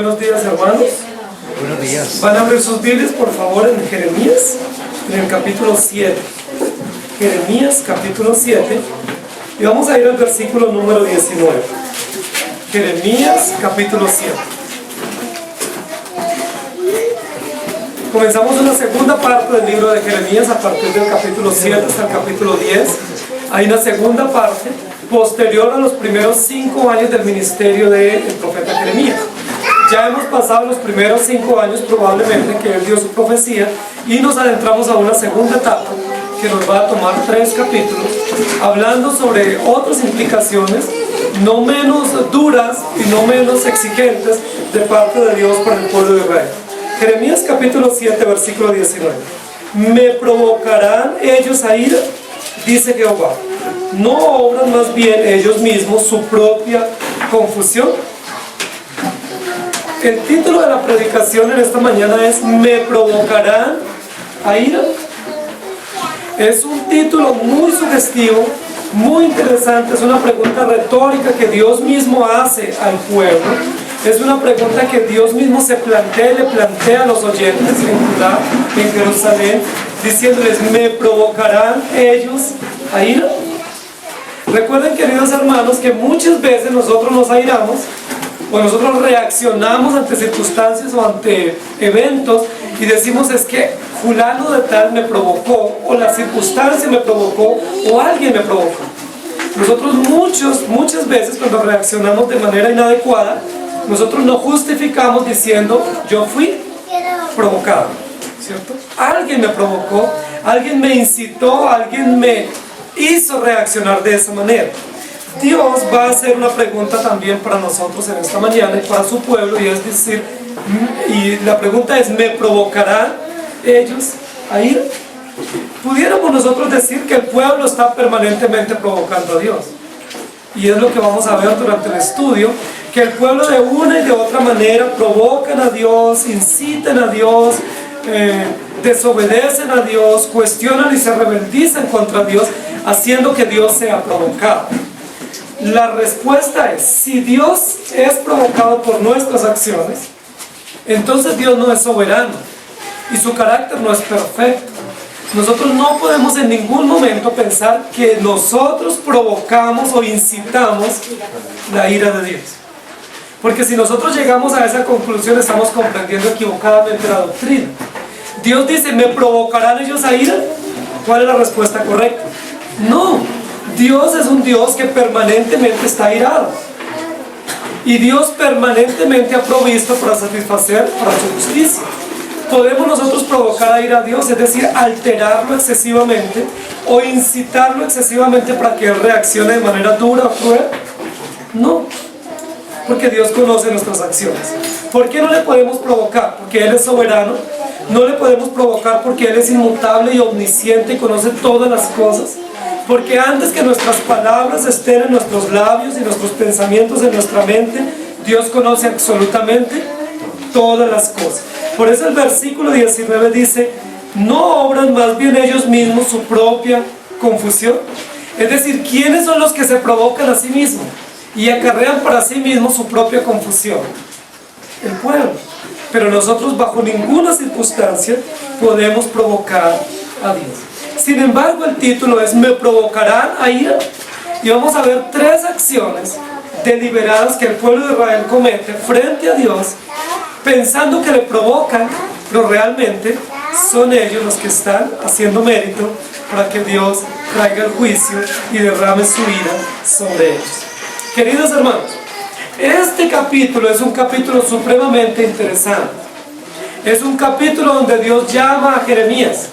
Buenos días, hermanos. Buenos días. Van a abrir sus Biblias, por favor, en Jeremías, en el capítulo 7. Jeremías, capítulo 7. Y vamos a ir al versículo número 19. Jeremías, capítulo 7. Comenzamos en la segunda parte del libro de Jeremías, a partir del capítulo 7 hasta el capítulo 10. Hay una segunda parte posterior a los primeros 5 años del ministerio del profeta Jeremías. Ya hemos pasado los primeros 5 años probablemente que él dio su profecía y nos adentramos a una segunda etapa que nos va a tomar 3 capítulos hablando sobre otras implicaciones no menos duras y no menos exigentes de parte de Dios para el pueblo de Israel. Jeremías capítulo 7 versículo 19. ¿Me provocarán ellos a ira? Dice Jehová. ¿No obran más bien ellos mismos su propia confusión? El título de la predicación en esta mañana es ¿me provocarán a ira? Es un título muy sugestivo, muy interesante. Es una pregunta retórica que Dios mismo hace al pueblo. Es una pregunta que Dios mismo le plantea a los oyentes en Judá, en Jerusalén, diciéndoles, ¿me provocarán ellos a ira? Recuerden, queridos hermanos, que muchas veces nosotros nos airamos o nosotros reaccionamos ante circunstancias o ante eventos y decimos es que fulano de tal me provocó, o la circunstancia me provocó, o alguien me provocó. Nosotros muchas veces cuando reaccionamos de manera inadecuada, nosotros nos justificamos diciendo yo fui provocado, ¿cierto? Alguien me provocó, alguien me incitó, alguien me hizo reaccionar de esa manera. Dios va a hacer una pregunta también para nosotros en esta mañana y para su pueblo, y es decir, y la pregunta es, ¿me provocarán ellos a ira? Pudiéramos nosotros decir que el pueblo está permanentemente provocando a Dios, y es lo que vamos a ver durante el estudio, que el pueblo de una y de otra manera provocan a Dios, incitan a Dios, desobedecen a Dios, cuestionan y se rebeldizan contra Dios, haciendo que Dios sea provocado. La respuesta es, si Dios es provocado por nuestras acciones, entonces Dios no es soberano y su carácter no es perfecto. Nosotros no podemos en ningún momento pensar que nosotros provocamos o incitamos la ira de Dios. Porque si nosotros llegamos a esa conclusión, estamos comprendiendo equivocadamente la doctrina. Dios dice, ¿me provocarán ellos a ira? ¿Cuál es la respuesta correcta? No. Dios es un Dios que permanentemente está airado. Y Dios permanentemente ha provisto para satisfacer para su justicia. ¿Podemos nosotros provocar a ira a Dios? Es decir, alterarlo excesivamente o incitarlo excesivamente para que Él reaccione de manera dura o cruel. No. Porque Dios conoce nuestras acciones. ¿Por qué no le podemos provocar? Porque Él es soberano. No le podemos provocar porque Él es inmutable y omnisciente y conoce todas las cosas. Porque antes que nuestras palabras estén en nuestros labios y nuestros pensamientos en nuestra mente, Dios conoce absolutamente todas las cosas. Por eso el versículo 19 dice, ¿no obran más bien ellos mismos su propia confusión? Es decir, ¿quiénes son los que se provocan a sí mismos y acarrean para sí mismos su propia confusión? El pueblo. Pero nosotros bajo ninguna circunstancia podemos provocar a Dios. Sin embargo, el título es ¿me provocarán a ira? Y vamos a ver 3 acciones deliberadas que el pueblo de Israel comete frente a Dios, pensando que le provocan, pero realmente son ellos los que están haciendo mérito para que Dios traiga el juicio y derrame su ira sobre ellos. Queridos hermanos, este capítulo es un capítulo supremamente interesante. Es un capítulo donde Dios llama a Jeremías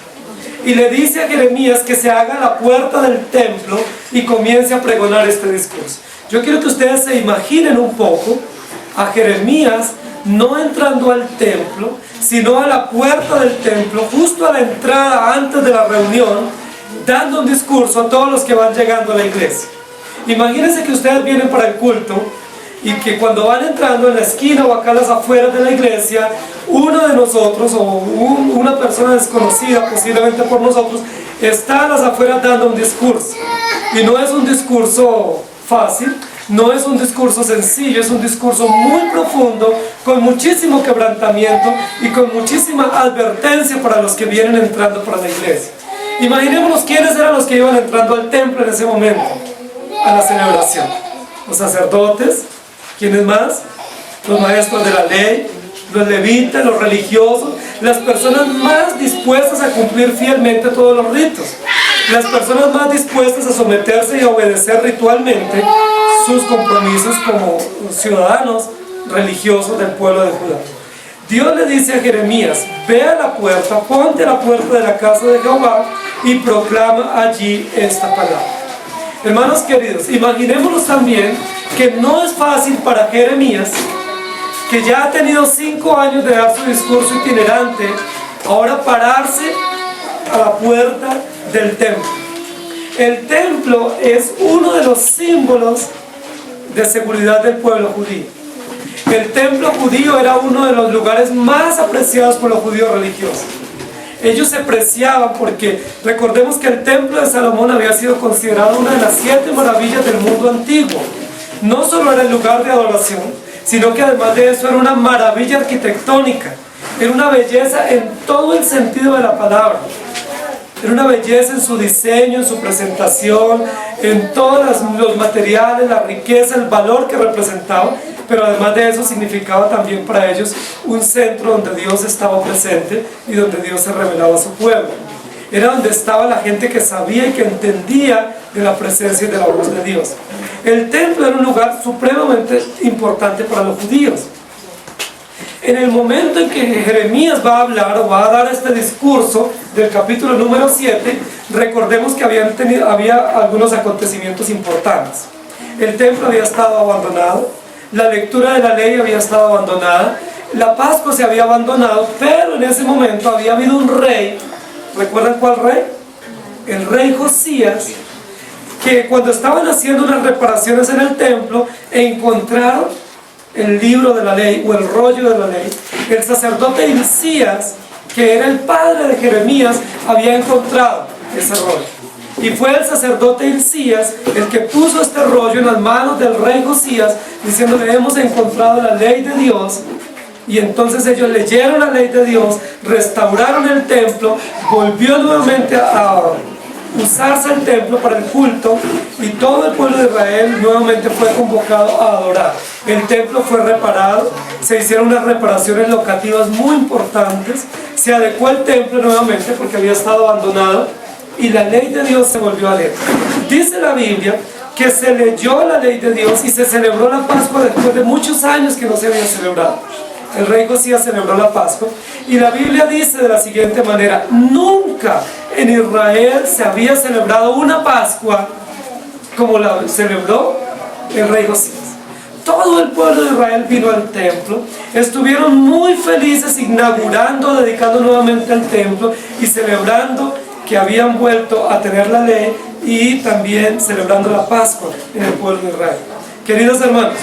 y le dice a Jeremías que se haga a la puerta del templo y comience a pregonar este discurso. Yo quiero que ustedes se imaginen un poco a Jeremías no entrando al templo, sino a la puerta del templo, justo a la entrada antes de la reunión, dando un discurso a todos los que van llegando a la iglesia. Imagínense que ustedes vienen para el culto y que cuando van entrando en la esquina o acá a las afueras de la iglesia, uno de nosotros o una persona desconocida posiblemente por nosotros está a las afueras dando un discurso, y no es un discurso fácil, No es un discurso sencillo, es un discurso muy profundo, con muchísimo quebrantamiento y con muchísima advertencia para los que vienen entrando para la iglesia. Imaginémonos quiénes eran los que iban entrando al templo en ese momento, a la celebración. Los sacerdotes, ¿quiénes más? Los maestros de la ley, los levitas, los religiosos, las personas más dispuestas a cumplir fielmente todos los ritos, las personas más dispuestas a someterse y a obedecer ritualmente sus compromisos como ciudadanos religiosos del pueblo de Judá. Dios le dice a Jeremías: ve a la puerta, ponte a la puerta de la casa de Jehová y proclama allí esta palabra. Hermanos queridos, imaginémonos también que no es fácil para Jeremías, que ya ha tenido 5 años de dar su discurso itinerante, ahora pararse a la puerta del templo. El templo es uno de los símbolos de seguridad del pueblo judío. El templo judío era uno de los lugares más apreciados por los judíos religiosos. Ellos se preciaban porque recordemos que el templo de Salomón había sido considerado una de las 7 maravillas del mundo antiguo. No solo era el lugar de adoración, sino que además de eso era una maravilla arquitectónica, era una belleza en todo el sentido de la palabra. Era una belleza en su diseño, en su presentación, en todos los materiales, la riqueza, el valor que representaba, pero además de eso significaba también para ellos un centro donde Dios estaba presente y donde Dios se revelaba a su pueblo. Era donde estaba la gente que sabía y que entendía de la presencia y de la voz de Dios. El templo era un lugar supremamente importante para los judíos. En el momento en que Jeremías va a hablar o va a dar este discurso del capítulo número 7, recordemos que había algunos acontecimientos importantes. El templo había estado abandonado, la lectura de la ley había estado abandonada, la Pascua se había abandonado, pero en ese momento había habido un rey. ¿Recuerdan cuál rey? El rey Josías, que cuando estaban haciendo unas reparaciones en el templo, encontraron el libro de la ley o el rollo de la ley. El sacerdote Hilcías, que era el padre de Jeremías, había encontrado ese rollo. Y fue el sacerdote Hilcías el que puso este rollo en las manos del rey Josías, diciéndole: hemos encontrado la ley de Dios. Y entonces ellos leyeron la ley de Dios, restauraron el templo, volvió nuevamente a usarse el templo para el culto, y todo el pueblo de Israel nuevamente fue convocado a adorar. El templo fue reparado, se hicieron unas reparaciones locativas muy importantes, se adecuó el templo nuevamente porque había estado abandonado, y la ley de Dios se volvió a leer. Dice la Biblia que se leyó la ley de Dios y se celebró la Pascua después de muchos años que no se había celebrado. El rey Josías celebró la Pascua, y la Biblia dice de la siguiente manera: nunca en Israel se había celebrado una Pascua como la celebró el rey Josías. Todo el pueblo de Israel vino al templo, estuvieron muy felices inaugurando, dedicando nuevamente al templo y celebrando que habían vuelto a tener la ley, y también celebrando la Pascua en el pueblo de Israel. Queridos hermanos,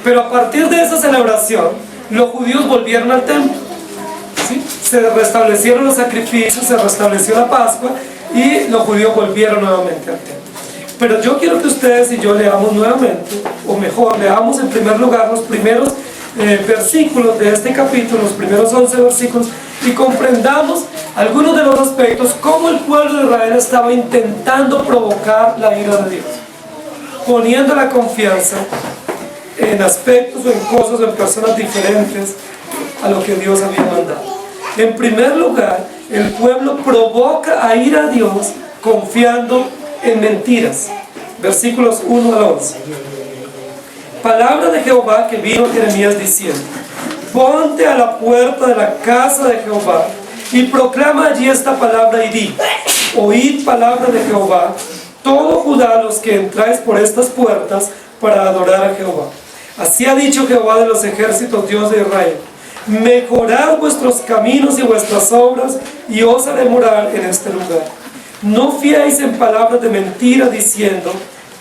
pero a partir de esa celebración, los judíos volvieron al templo, ¿sí? Se restablecieron los sacrificios, se restableció la Pascua, y los judíos volvieron nuevamente al templo. Pero yo quiero que ustedes y yo leamos nuevamente, o mejor, leamos en primer lugar los primeros versículos de este capítulo, los primeros 11 versículos, y comprendamos algunos de los aspectos, cómo el pueblo de Israel estaba intentando provocar la ira de Dios, poniendo la confianza en aspectos o en cosas o en personas diferentes a lo que Dios había mandado. En primer lugar, el pueblo provoca a ir a Dios confiando en mentiras. Versículos 1 al 11. Palabra de Jehová que vino a Jeremías diciendo: ponte a la puerta de la casa de Jehová y proclama allí esta palabra y di: oíd palabra de Jehová, todo Judá, los que entráis por estas puertas para adorar a Jehová. Así ha dicho Jehová de los ejércitos, Dios de Israel: mejorad vuestros caminos y vuestras obras, y os haré morar en este lugar. No fiéis en palabras de mentira, diciendo: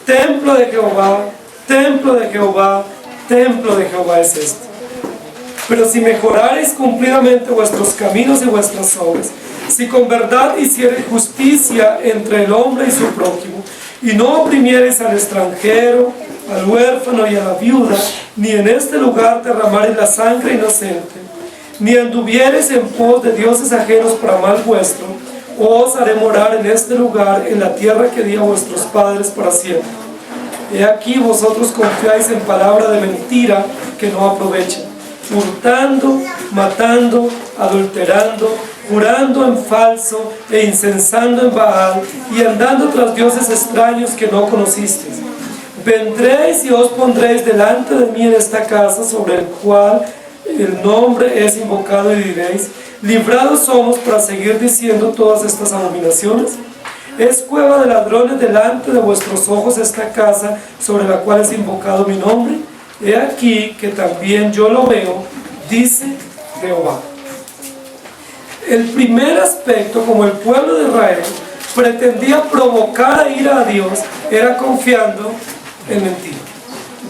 templo de Jehová, templo de Jehová, templo de Jehová es este. Pero si mejorareis cumplidamente vuestros caminos y vuestras obras, si con verdad hiciereis justicia entre el hombre y su prójimo, y no oprimiereis al extranjero, al huérfano y a la viuda, ni en este lugar derramaréis la sangre inocente, ni anduviereis en pos de dioses ajenos para mal vuestro, os haré morar en este lugar, en la tierra que di a vuestros padres para siempre. He aquí vosotros confiáis en palabra de mentira que no aprovecha, hurtando, matando, adulterando, jurando en falso e incensando en Baal, y andando tras dioses extraños que no conocisteis. Vendréis y os pondréis delante de mí en esta casa, sobre el cual el nombre es invocado, y diréis: librados somos para seguir diciendo todas estas abominaciones. Es cueva de ladrones delante de vuestros ojos esta casa, sobre la cual es invocado mi nombre. He aquí que también yo lo veo, dice Jehová. El primer aspecto, como el pueblo de Israel pretendía provocar a ira a Dios, era confiando en mentira.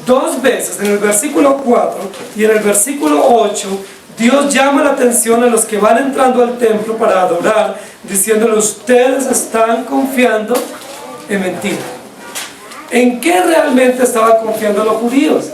Dos veces, en el versículo 4 y en el versículo 8, Dios llama la atención a los que van entrando al templo para adorar, diciéndole: ustedes están confiando en mentira. ¿En qué realmente estaban confiando los judíos?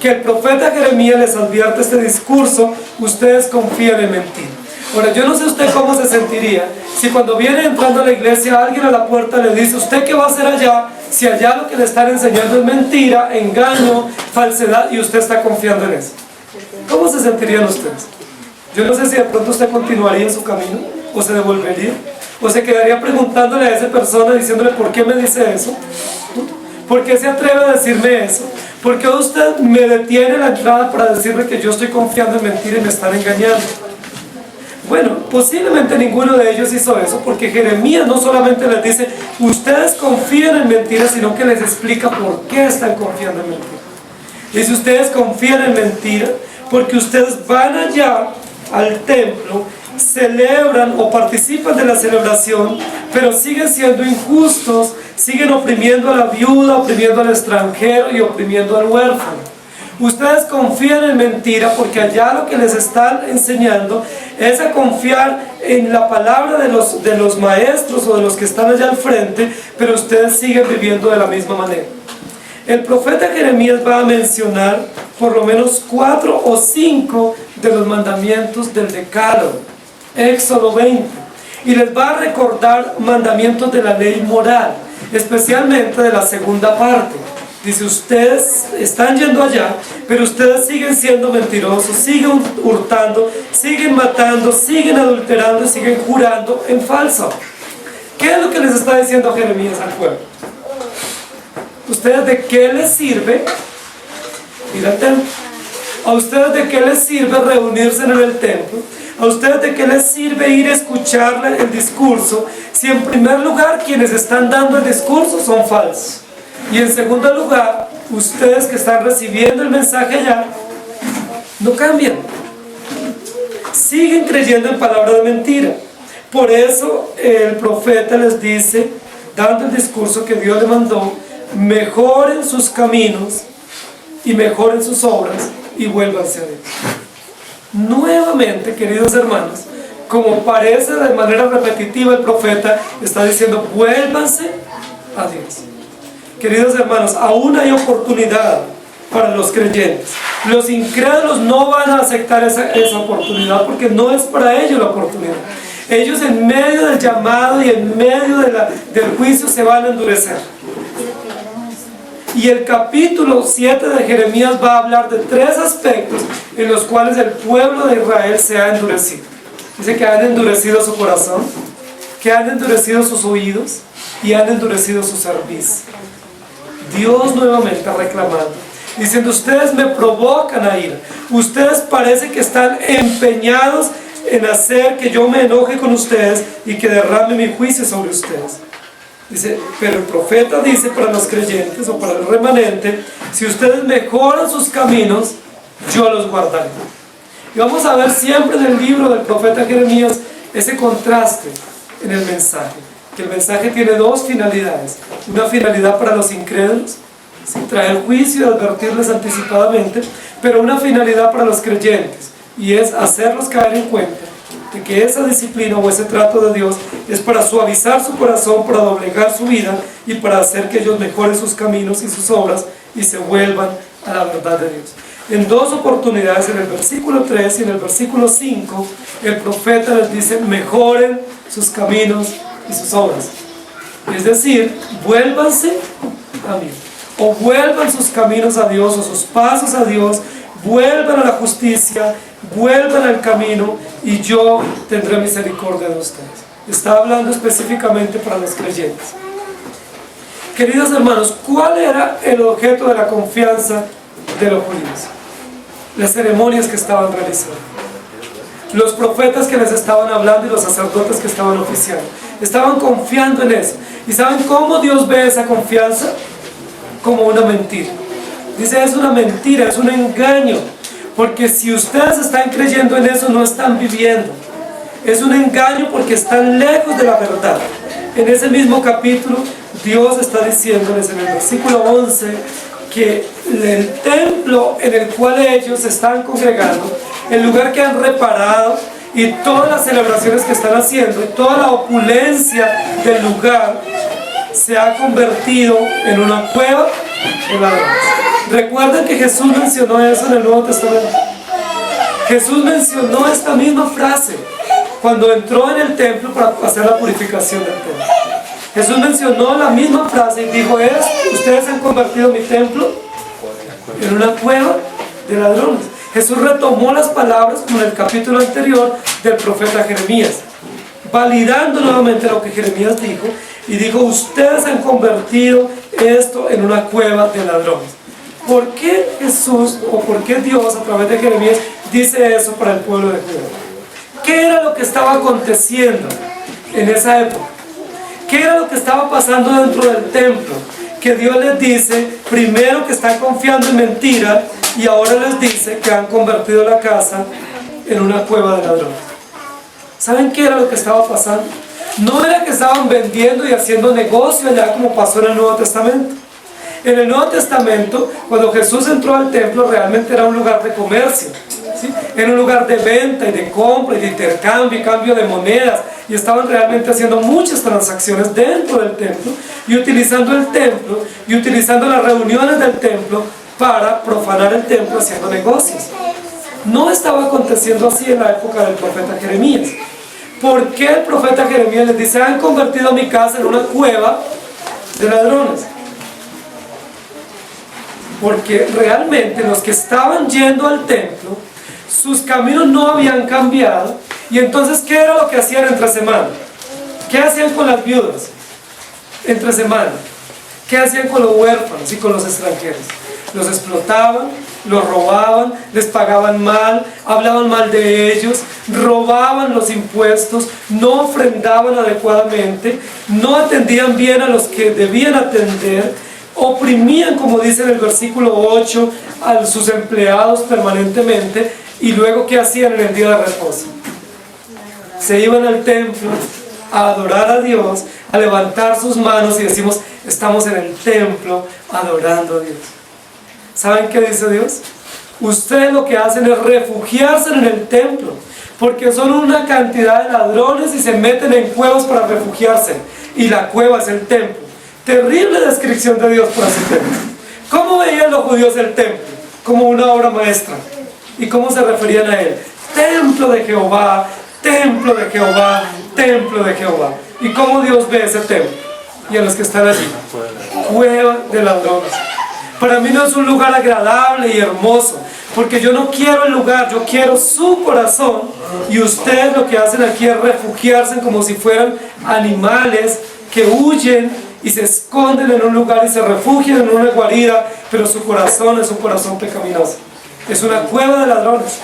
Que el profeta Jeremías les advierte este discurso: ustedes confían en mentira. Ahora, yo no sé usted cómo se sentiría si cuando viene entrando a la iglesia alguien a la puerta le dice: ¿usted qué va a hacer allá? Si allá lo que le están enseñando es mentira, engaño, falsedad, y usted está confiando en eso. ¿Cómo se sentirían ustedes? Yo no sé si de pronto usted continuaría en su camino, o se devolvería, o se quedaría preguntándole a esa persona, diciéndole: ¿por qué me dice eso? ¿Por qué se atreve a decirme eso? ¿Por qué usted me detiene la entrada para decirme que yo estoy confiando en mentira y me están engañando? Bueno, posiblemente ninguno de ellos hizo eso, porque Jeremías no solamente les dice: ustedes confían en mentiras, sino que les explica por qué están confiando en mentiras. Dice: ustedes confían en mentira porque ustedes van allá al templo, celebran o participan de la celebración, pero siguen siendo injustos, siguen oprimiendo a la viuda, oprimiendo al extranjero y oprimiendo al huérfano. Ustedes confían en mentira porque allá lo que les están enseñando es a confiar en la palabra de los maestros o de los que están allá al frente, pero ustedes siguen viviendo de la misma manera. El profeta Jeremías va a mencionar por lo menos 4 o 5 de los mandamientos del Decálogo, Éxodo 20, y les va a recordar mandamientos de la ley moral, especialmente de la segunda parte. Dice: ustedes están yendo allá, pero ustedes siguen siendo mentirosos, siguen hurtando, siguen matando, siguen adulterando y siguen jurando en falso. ¿Qué es lo que les está diciendo Jeremías al pueblo? ¿Ustedes de qué les sirve ir al templo? ¿A ustedes de qué les sirve reunirse en el templo? ¿A ustedes de qué les sirve ir a escucharle el discurso si en primer lugar quienes están dando el discurso son falsos? Y en segundo lugar, ustedes que están recibiendo el mensaje allá, no cambian. Siguen creyendo en palabra de mentira. Por eso el profeta les dice, dando el discurso que Dios le mandó: mejoren sus caminos y mejoren sus obras y vuélvanse a Dios. Nuevamente, queridos hermanos, como parece de manera repetitiva, el profeta está diciendo: vuélvanse a Dios. Queridos hermanos, aún hay oportunidad para los creyentes. Los incrédulos no van a aceptar esa oportunidad, porque no es para ellos la oportunidad. Ellos, en medio del llamado y en medio del juicio, se van a endurecer. Y el capítulo 7 de Jeremías va a hablar de 3 aspectos en los cuales el pueblo de Israel se ha endurecido. Dice que han endurecido su corazón, que han endurecido sus oídos y han endurecido su cerviz. Dios nuevamente reclamando, diciendo: ustedes me provocan a ira, ustedes parece que están empeñados en hacer que yo me enoje con ustedes y que derrame mi juicio sobre ustedes. Dice, pero el profeta dice para los creyentes o para el remanente: si ustedes mejoran sus caminos, yo los guardaré. Y vamos a ver siempre en el libro del profeta Jeremías ese contraste en el mensaje. Que el mensaje tiene 2 finalidades. Una finalidad para los incrédulos, traer juicio y advertirles anticipadamente, pero una finalidad para los creyentes, y es hacerlos caer en cuenta de que esa disciplina o ese trato de Dios es para suavizar su corazón, para doblegar su vida y para hacer que ellos mejoren sus caminos y sus obras y se vuelvan a la verdad de Dios. En dos oportunidades, en el versículo 3 y en el versículo 5, el profeta les dice: mejoren sus caminos y sus obras. Es decir, vuélvanse a mí, o vuelvan sus caminos a Dios, o sus pasos a Dios, vuelvan a la justicia, vuelvan al camino, y yo tendré misericordia de ustedes. Está hablando específicamente para los creyentes. Queridos hermanos, ¿cuál era el objeto de la confianza de los judíos? Las ceremonias que estaban realizando, los profetas que les estaban hablando y los sacerdotes que estaban oficiando, estaban confiando en eso. ¿Y saben cómo Dios ve esa confianza? Como una mentira. Dice: es una mentira, es un engaño, porque si ustedes están creyendo en eso, no están viviendo. Es un engaño porque están lejos de la verdad. En ese mismo capítulo, Dios está diciéndoles en el versículo 11 que el templo en el cual ellos se están congregando, el lugar que han reparado y todas las celebraciones que están haciendo y toda la opulencia del lugar, se ha convertido en una cueva de ladrones. Recuerden que Jesús mencionó eso en el Nuevo Testamento. Jesús mencionó esta misma frase cuando entró en el templo para hacer la purificación del templo. Jesús mencionó la misma frase y dijo: ustedes han convertido mi templo en una cueva de ladrones. Jesús retomó las palabras, como en el capítulo anterior, del profeta Jeremías, validando nuevamente lo que Jeremías dijo, y dijo: ustedes han convertido esto en una cueva de ladrones. ¿Por qué Jesús, o por qué Dios a través de Jeremías dice eso para el pueblo de Judá? ¿Qué era lo que estaba aconteciendo en esa época? ¿Qué era lo que estaba pasando dentro del templo? Que Dios les dice, primero, que están confiando en mentira, y ahora les dice que han convertido la casa en una cueva de ladrones. ¿Saben qué era lo que estaba pasando? No era que estaban vendiendo y haciendo negocio allá como pasó en el Nuevo Testamento. En el Nuevo Testamento, cuando Jesús entró al templo, realmente era un lugar de comercio, ¿sí? Era un lugar de venta y de compra y de intercambio y cambio de monedas, y estaban realmente haciendo muchas transacciones dentro del templo y utilizando el templo y utilizando las reuniones del templo para profanar el templo, haciendo negocios. No estaba aconteciendo así en la época del profeta Jeremías. ¿Por qué el profeta Jeremías les dice: han convertido mi casa en una cueva de ladrones? Porque realmente los que estaban yendo al templo, sus caminos no habían cambiado. Y entonces, ¿qué era lo que hacían entre semana? ¿Qué hacían con las viudas entre semana? ¿Qué hacían con los huérfanos y con los extranjeros? Los explotaban, los robaban, les pagaban mal, hablaban mal de ellos, robaban los impuestos, no ofrendaban adecuadamente, no atendían bien a los que debían atender, oprimían, como dice en el versículo 8, a sus empleados permanentemente. Y luego, ¿qué hacían en el día de reposo? Se iban al templo a adorar a Dios, a levantar sus manos, y decimos: estamos en el templo adorando a Dios. ¿Saben qué dice Dios? Ustedes lo que hacen es refugiarse en el templo, porque son una cantidad de ladrones y se meten en cuevas para refugiarse, y la cueva es el templo. Terrible descripción de Dios para ese templo. ¿Cómo veían los judíos el templo? Como una obra maestra. ¿Y cómo se referían a él? Templo de Jehová, templo de Jehová, templo de Jehová. ¿Y cómo Dios ve ese templo? Y a los que están allí: cueva de ladrones. Para mí no es un lugar agradable y hermoso, porque yo no quiero el lugar, yo quiero su corazón. Y ustedes lo que hacen aquí es refugiarse como si fueran animales que huyen y se esconden en un lugar y se refugian en una guarida, pero su corazón es un corazón pecaminoso. Es una cueva de ladrones.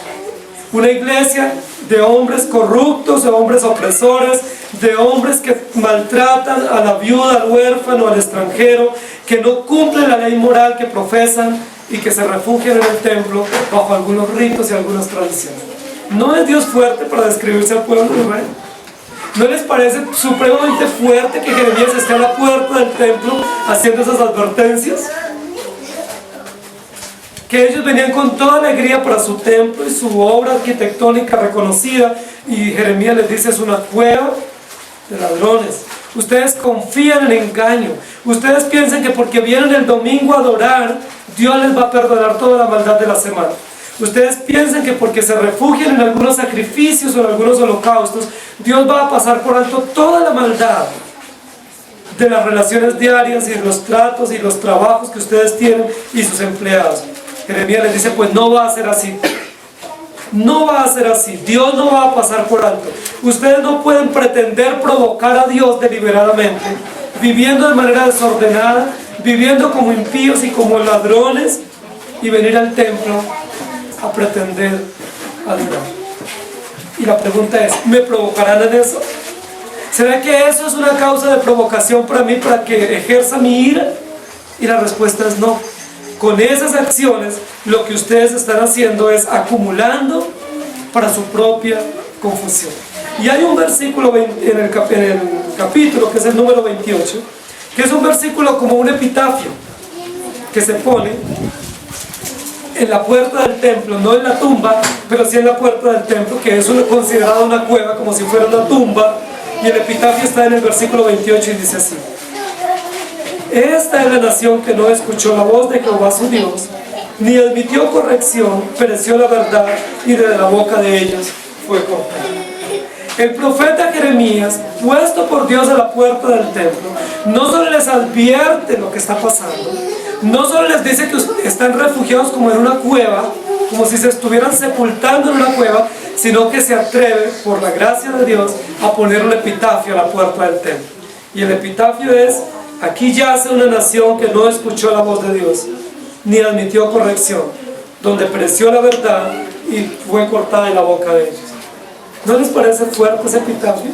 Una iglesia de hombres corruptos, de hombres opresores, de hombres que maltratan a la viuda, al huérfano, al extranjero, que no cumplen la ley moral que profesan y que se refugian en el templo bajo algunos ritos y algunas tradiciones. ¿No es Dios fuerte para describirse al pueblo de Israel? ¿No les parece supremamente fuerte que Jeremías esté a la puerta del templo haciendo esas advertencias? Que ellos venían con toda alegría para su templo y su obra arquitectónica reconocida, y Jeremías les dice: es una cueva de ladrones. Ustedes confían en engaño. Ustedes piensan que porque vienen el domingo a adorar, Dios les va a perdonar toda la maldad de la semana. Ustedes piensan que porque se refugian en algunos sacrificios o en algunos holocaustos, Dios va a pasar por alto toda la maldad de las relaciones diarias y los tratos y los trabajos que ustedes tienen y sus empleados. Jeremías les dice, pues no va a ser así. No va a ser así. Dios no va a pasar por alto. Ustedes no pueden pretender provocar a Dios deliberadamente, viviendo de manera desordenada, viviendo como impíos y como ladrones, y venir al templo a pretender adorar. Y la pregunta es, ¿me provocarán en eso? ¿Será que eso es una causa de provocación para mí, para que ejerza mi ira? Y la respuesta es no. Con esas acciones, lo que ustedes están haciendo es acumulando para su propia confusión. Y hay un versículo en el capítulo, que es el número 28, que es un versículo como un epitafio, que se pone en la puerta del templo, no en la tumba, pero sí en la puerta del templo, que es considerada una cueva, como si fuera una tumba, y el epitafio está en el versículo 28 y dice así: esta es la nación que no escuchó la voz de Jehová su Dios, ni admitió corrección, pereció la verdad, y de la boca de ellos fue cortada. El profeta Jeremías, puesto por Dios a la puerta del templo, no solo les advierte lo que está pasando, no solo les dice que están refugiados como en una cueva, como si se estuvieran sepultando en una cueva, sino que se atreve, por la gracia de Dios, a poner un epitafio a la puerta del templo. Y el epitafio es: aquí yace una nación que no escuchó la voz de Dios, ni admitió corrección, donde pereció la verdad y fue cortada en la boca de ellos. ¿No les parece fuerte ese epitafio?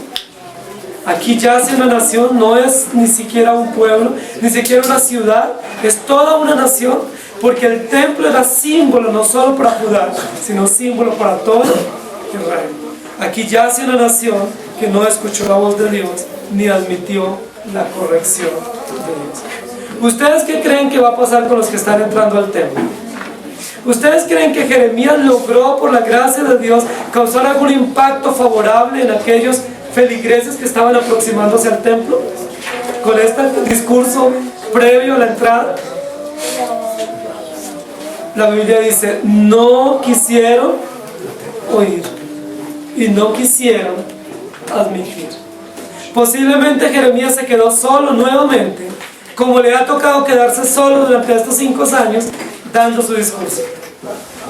Aquí yace una nación, no es ni siquiera un pueblo, ni siquiera una ciudad, es toda una nación, porque el templo era símbolo no solo para Judá, sino símbolo para todo Israel. Aquí yace una nación que no escuchó la voz de Dios, ni admitió la corrección de Dios. ¿Ustedes qué creen que va a pasar con los que están entrando al templo? ¿Ustedes creen que Jeremías logró, por la gracia de Dios, causar algún impacto favorable en aquellos feligreses que estaban aproximándose al templo con este discurso previo a la entrada? La Biblia dice: no quisieron oír y no quisieron admitir. Posiblemente Jeremías se quedó solo nuevamente, como le ha tocado quedarse solo durante estos 5 años dando su discurso.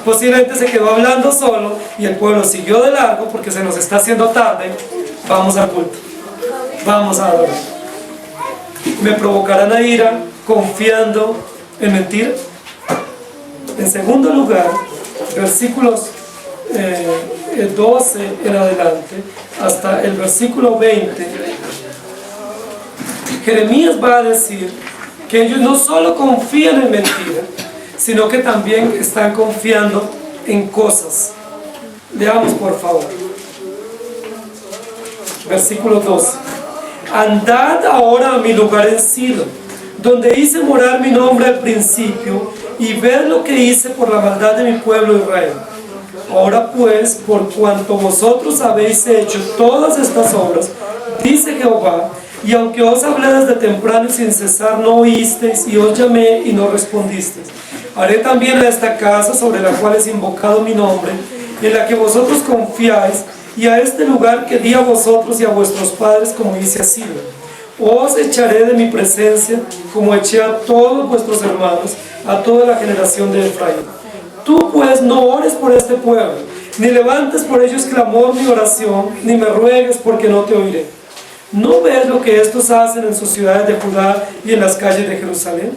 Posiblemente se quedó hablando solo y el pueblo siguió de largo porque se nos está haciendo tarde. Vamos al culto, vamos a adorar. ¿Me provocarán a ira confiando en mentiras? En segundo lugar, versículos 12 en adelante hasta el versículo 20, Jeremías va a decir que ellos no solo confían en mentiras, sino que también están confiando en cosas. Leamos por favor. Versículo 12. Andad ahora a mi lugar en Silo, donde hice morar mi nombre al principio, y ved lo que hice por la maldad de mi pueblo Israel. Ahora pues, por cuanto vosotros habéis hecho todas estas obras, dice Jehová, y aunque os hablé desde temprano y sin cesar no oísteis, y os llamé y no respondisteis, haré también a esta casa sobre la cual es invocado mi nombre, en la que vosotros confiáis, y a este lugar que di a vosotros y a vuestros padres, como hice a Silo. Os echaré de mi presencia, como eché a todos vuestros hermanos, a toda la generación de Efraín. Tú pues no ores por este pueblo, ni levantes por ellos clamor ni oración, ni me ruegues, porque no te oiré. ¿No ves lo que estos hacen en sus ciudades de Judá y en las calles de Jerusalén?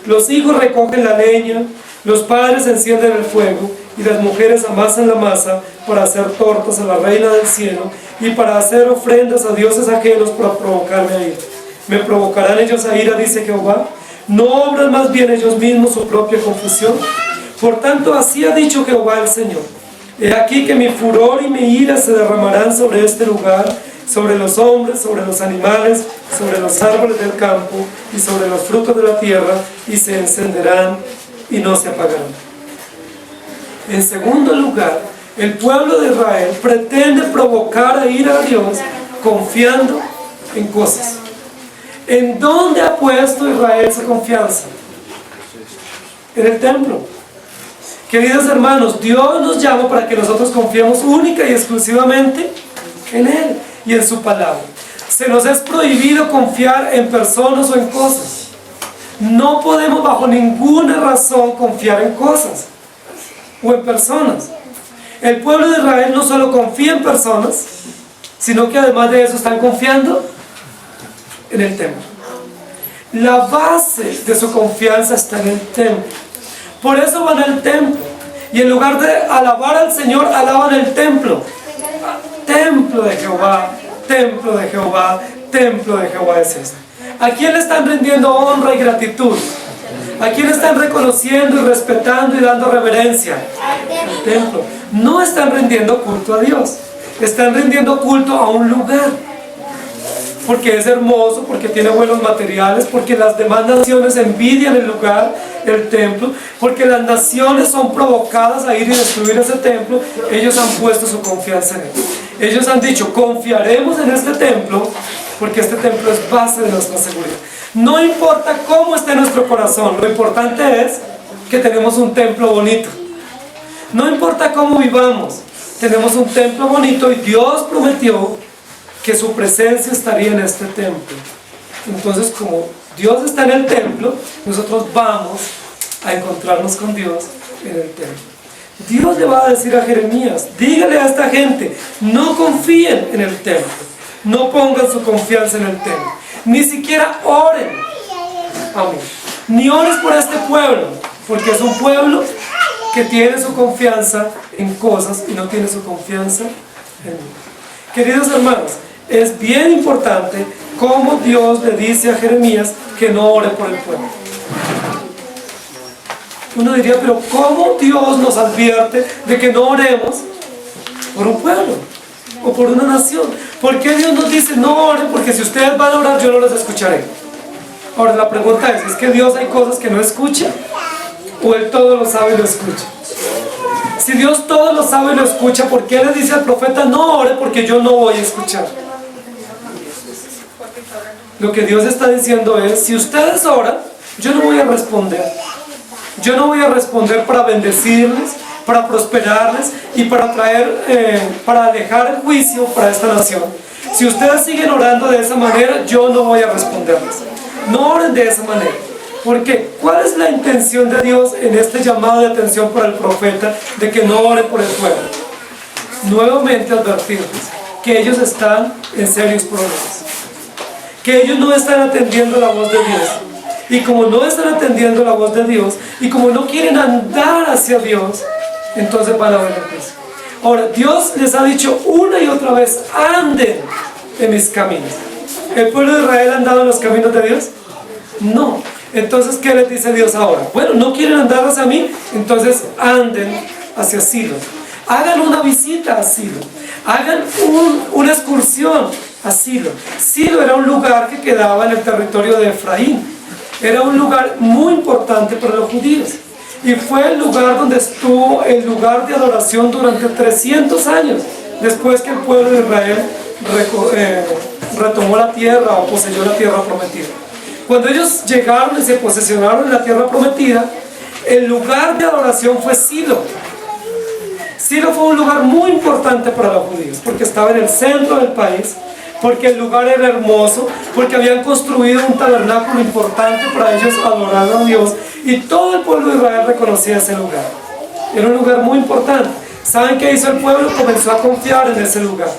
Los hijos recogen la leña, los padres encienden el fuego, y las mujeres amasan la masa para hacer tortas a la reina del cielo y para hacer ofrendas a dioses ajenos para provocarme a ira. ¿Me provocarán ellos a ira?, dice Jehová. ¿No obran más bien ellos mismos su propia confusión? Por tanto, así ha dicho Jehová el Señor: he aquí que mi furor y mi ira se derramarán sobre este lugar, sobre los hombres, sobre los animales, sobre los árboles del campo y sobre los frutos de la tierra, y se encenderán y no se apagarán. En segundo lugar, el pueblo de Israel pretende provocar a ira a Dios confiando en cosas. ¿En dónde ha puesto Israel su confianza? en el templo. Queridos hermanos, Dios nos llama para que nosotros confiemos única y exclusivamente en Él y en su palabra. Se nos es prohibido confiar en personas o en cosas. No podemos bajo ninguna razón confiar en cosas o en personas. El pueblo de Israel no solo confía en personas, sino que además de eso están confiando en el templo. La base de su confianza está en el templo. Por eso van al templo. Y en lugar de alabar al Señor, alaban el templo. Templo de Jehová, templo de Jehová, templo de Jehová es este. ¿A quién le están rindiendo honra y gratitud? ¿A quién están reconociendo y respetando y dando reverencia? Al templo. No están rindiendo culto a Dios. Están rindiendo culto a un lugar. Porque es hermoso, porque tiene buenos materiales, porque las demás naciones envidian el lugar, el templo, porque las naciones son provocadas a ir y destruir ese templo. Ellos han puesto su confianza en él. Ellos han dicho, confiaremos en este templo, porque este templo es base de nuestra seguridad. No importa cómo esté nuestro corazón, lo importante es que tenemos un templo bonito. No importa cómo vivamos, tenemos un templo bonito y Dios prometió que su presencia estaría en este templo. Entonces, como Dios está en el templo, nosotros vamos a encontrarnos con Dios en el templo. Dios le va a decir a Jeremías, dígale a esta gente, no confíen en el templo, no pongan su confianza en el templo, ni siquiera oren a mí, ni ores por este pueblo, porque es un pueblo que tiene su confianza en cosas y no tiene su confianza en mí. Queridos hermanos, es bien importante cómo Dios le dice a Jeremías que no ore por el pueblo. Uno diría, pero ¿cómo Dios nos advierte de que no oremos por un pueblo o por una nación? ¿Por qué Dios nos dice no oren? Porque si ustedes van a orar, yo no los escucharé. Ahora la pregunta ¿es que Dios hay cosas que no escucha? ¿O Él todo lo sabe y lo escucha? Si Dios todo lo sabe y lo escucha, ¿por qué le dice al profeta no ore? Porque yo no voy a escuchar. Lo que Dios está diciendo es, si ustedes oran, yo no voy a responder. Yo no voy a responder para bendecirles, para prosperarles y para para alejar el juicio para esta nación. Si ustedes siguen orando de esa manera, yo no voy a responderles. No oren de esa manera. ¿Por qué? ¿Cuál es la intención de Dios en este llamado de atención para el profeta de que no ore por el pueblo? Nuevamente advertirles que ellos están en serios problemas, que ellos no están atendiendo la voz de Dios, y como no están atendiendo la voz de Dios y como no quieren andar hacia Dios, entonces van a ver el juicio. Ahora, Dios les ha dicho una y otra vez, anden en mis caminos. ¿El pueblo de Israel ha andado en los caminos de Dios? No. Entonces, ¿qué les dice Dios ahora? Bueno, ¿no quieren andar hacia mí? Entonces anden hacia Silo. Hagan una visita a Silo. Hagan una excursión a Silo. Silo era un lugar que quedaba en el territorio de Efraín. Era un lugar muy importante para los judíos. Y fue el lugar donde estuvo el lugar de adoración durante 300 años. Después que el pueblo de Israel retomó la tierra o poseyó la tierra prometida. Cuando ellos llegaron y se posesionaron en la tierra prometida, el lugar de adoración fue Silo. Silo fue un lugar muy importante para los judíos, porque estaba en el centro del país, porque el lugar era hermoso, porque habían construido un tabernáculo importante para ellos adorar a Dios, y todo el pueblo de Israel reconocía ese lugar. Era un lugar muy importante. ¿Saben qué hizo el pueblo? Comenzó a confiar en ese lugar,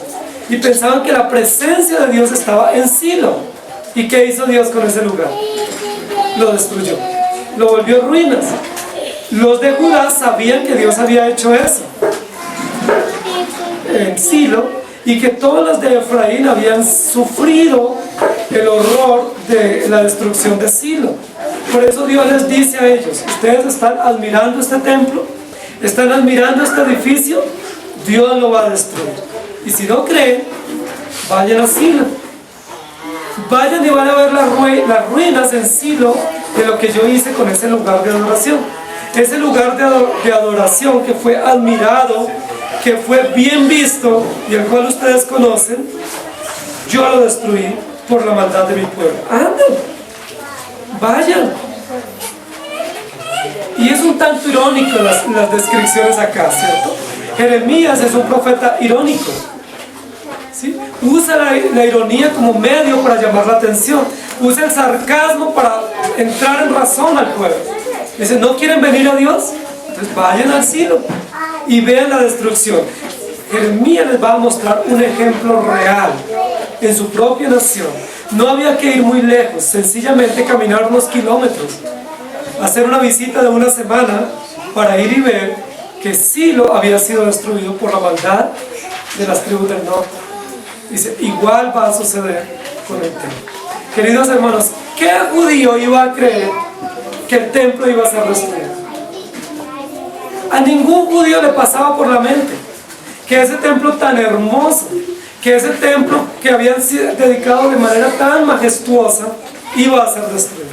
y pensaban que la presencia de Dios estaba en Silo. ¿Y qué hizo Dios con ese lugar? Lo destruyó, lo volvió ruinas. Los de Judá sabían que Dios había hecho eso en Silo, y que todos los de Efraín habían sufrido el horror de la destrucción de Silo. Por eso Dios les dice a ellos, ustedes están admirando este templo, están admirando este edificio, Dios lo va a destruir. Y si no creen, vayan a Silo. Vayan y van a ver las ruinas en Silo de lo que yo hice con ese lugar de adoración. Ese lugar de adoración que fue admirado, que fue bien visto y el cual ustedes conocen, yo lo destruí por la maldad de mi pueblo. Anden, vayan. Y es un tanto irónico las descripciones acá, ¿cierto? Jeremías es un profeta irónico, ¿sí? Usa la ironía como medio para llamar la atención. Usa el sarcasmo para entrar en razón al pueblo. Dice, ¿no quieren venir a Dios? Entonces vayan al cielo y vean la destrucción. Jeremías les va a mostrar un ejemplo real en su propia nación. No había que ir muy lejos, sencillamente caminar unos kilómetros, hacer una visita de una semana para ir y ver que Silo había sido destruido por la maldad de las tribus del norte. Dice, igual va a suceder con el templo. Queridos hermanos, ¿qué judío iba a creer que el templo iba a ser destruido? A ningún judío le pasaba por la mente que ese templo tan hermoso, que ese templo que habían sido dedicado de manera tan majestuosa, iba a ser destruido.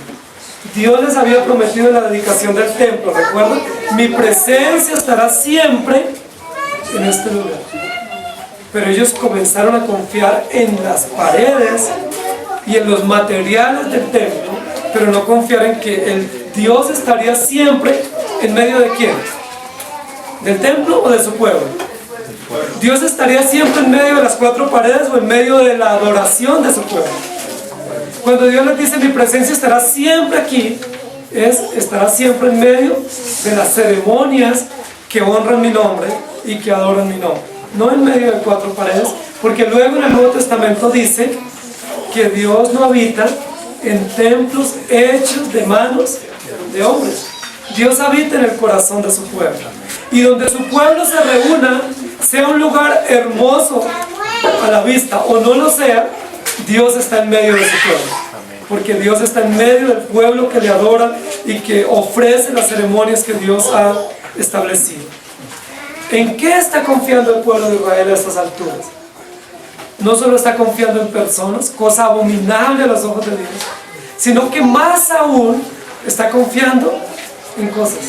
Dios les había prometido la dedicación del templo, ¿recuerdan? Mi presencia estará siempre en este lugar. Pero ellos comenzaron a confiar en las paredes y en los materiales del templo, pero no confiar en que el Dios estaría siempre en medio de ¿quién? ¿Del templo o de su pueblo? Dios estaría siempre en medio de las cuatro paredes o en medio de la adoración de su pueblo. Cuando Dios les dice mi presencia estará siempre aquí, estará siempre en medio de las ceremonias que honran mi nombre y que adoran mi nombre, no en medio de cuatro paredes, porque luego en el Nuevo Testamento dice que Dios no habita en templos hechos de manos de hombres. Dios habita en el corazón de su pueblo, y donde su pueblo se reúna, sea un lugar hermoso a la vista o no lo sea, Dios está en medio de su pueblo, porque Dios está en medio del pueblo que le adora y que ofrece las ceremonias que Dios ha establecido. ¿En qué está confiando el pueblo de Israel a estas alturas? No solo está confiando en personas, cosa abominable a los ojos de Dios, sino que más aún está confiando en cosas.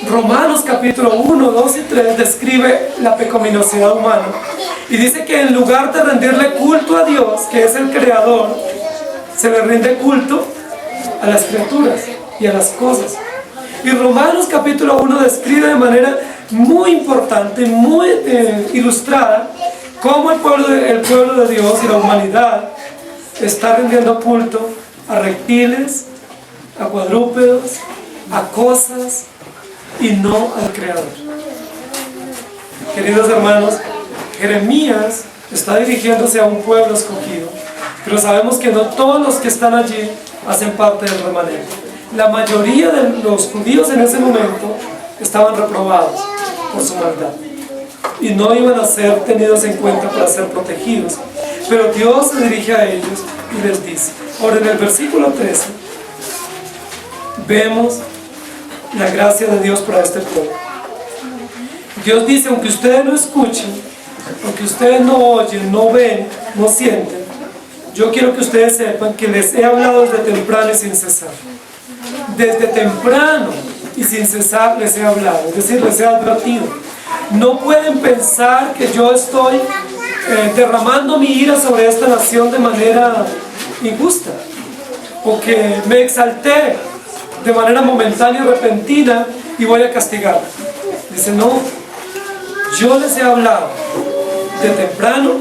Romanos capítulo 1, 2 y 3 describe la pecaminosidad humana y dice que en lugar de rendirle culto a Dios, que es el creador, se le rinde culto a las criaturas y a las cosas. Y Romanos capítulo 1 describe de manera muy importante, muy ilustrada, cómo el pueblo de Dios y la humanidad está rindiendo culto a reptiles, a cuadrúpedos, a cosas, y no al Creador. Queridos hermanos, Jeremías está dirigiéndose a un pueblo escogido, pero sabemos que no todos los que están allí hacen parte del remanente. La mayoría de los judíos en ese momento estaban reprobados por su maldad y no iban a ser tenidos en cuenta para ser protegidos, pero Dios se dirige a ellos y les dice. Ahora en el versículo 13 vemos la gracia de Dios para este pueblo. Dios dice, aunque ustedes no escuchen, aunque ustedes no oyen, no ven, no sienten, yo quiero que ustedes sepan que les he hablado desde temprano y sin cesar. Desde temprano y sin cesar les he hablado, es decir, les he advertido. No pueden pensar que yo estoy derramando mi ira sobre esta nación de manera injusta, o que me exalté de manera momentánea y repentina y voy a castigar. Dice, no, yo les he hablado de temprano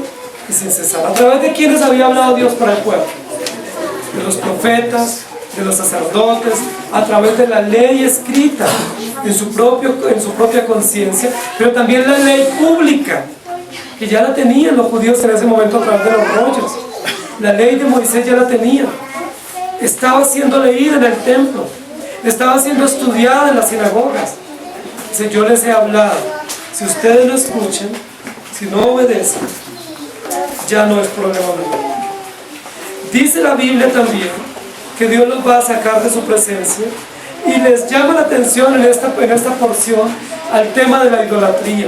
y sin cesar. ¿A través de quiénes había hablado Dios para el pueblo? De los profetas, de los sacerdotes, a través de la ley escrita en su propia conciencia, pero también la ley pública, que ya la tenían los judíos en ese momento a través de los rollos. La ley de Moisés ya la tenían. Estaba siendo leída en el templo, estaba siendo estudiada en las sinagogas. Dice, yo les he hablado. Si ustedes no escuchan, si no obedecen, ya no es problema mío. Dice la Biblia también que Dios los va a sacar de su presencia y les llama la atención en esta porción al tema de la idolatría.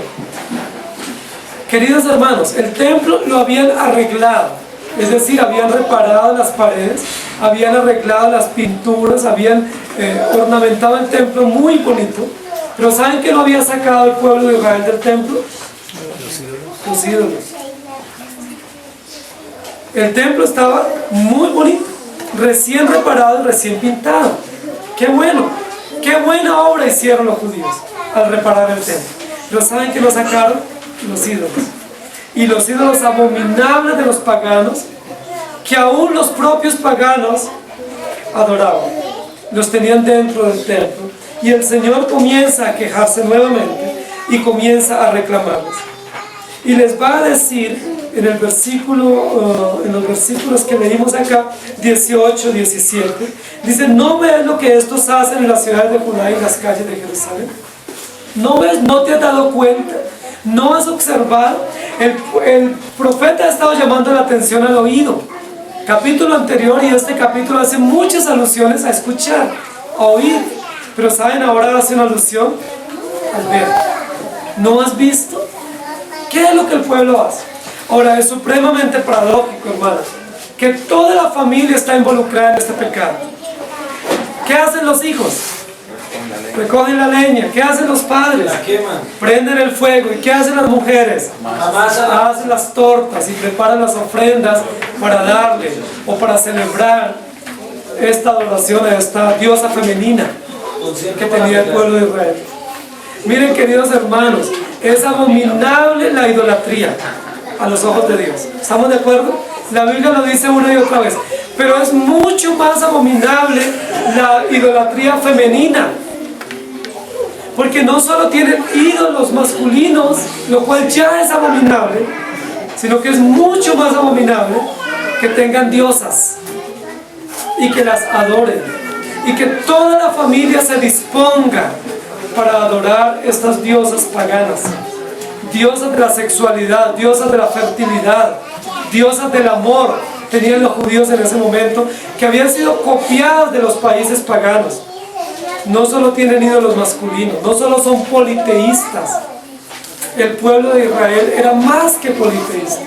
Queridos hermanos, el templo lo habían arreglado, es decir, habían reparado las paredes, habían arreglado las pinturas, habían ornamentado el templo muy bonito, pero ¿saben qué lo había sacado el pueblo de Israel del templo? Los ídolos. El templo estaba muy bonito, recién reparado y recién pintado. Qué bueno, qué buena obra hicieron los judíos al reparar el templo. Pero ¿saben qué lo sacaron? Los ídolos. Y los ídolos abominables de los paganos, que aún los propios paganos adoraban. Los tenían dentro del templo. Y el Señor comienza a quejarse nuevamente y comienza a reclamarles. Y les va a decir en el versículo, en los versículos que leímos acá, 18, 17, dice: ¿no ves lo que estos hacen en las ciudades de Judá y en las calles de Jerusalén? ¿No ves? ¿No te has dado cuenta? ¿No has observado? El profeta ha estado llamando la atención al oído. Capítulo anterior y este capítulo hace muchas alusiones a escuchar, a oír. Pero ¿saben? Ahora hace una alusión al ver. ¿No has visto? ¿Qué es lo que el pueblo hace? Ahora, es supremamente paradójico, hermanos, que toda la familia está involucrada en este pecado. ¿Qué hacen los hijos? Recogen la leña. ¿Qué hacen los padres? La queman. Prenden el fuego. ¿Y qué hacen las mujeres? Hacen las tortas y preparan las ofrendas para darle o para celebrar esta adoración a esta diosa femenina que tenía el pueblo de Israel. Miren, queridos hermanos, es abominable la idolatría a los ojos de Dios. ¿Estamos de acuerdo? La Biblia lo dice una y otra vez. Pero es mucho más abominable la idolatría femenina. Porque no solo tienen ídolos masculinos, lo cual ya es abominable, sino que es mucho más abominable que tengan diosas y que las adoren. Y que toda la familia se disponga para adorar estas diosas paganas. Diosas de la sexualidad, diosas de la fertilidad, diosas del amor. Tenían los judíos en ese momento, que habían sido copiadas de los países paganos. No solo tienen ídolos masculinos, no solo son politeístas. El pueblo de Israel era más que politeísta.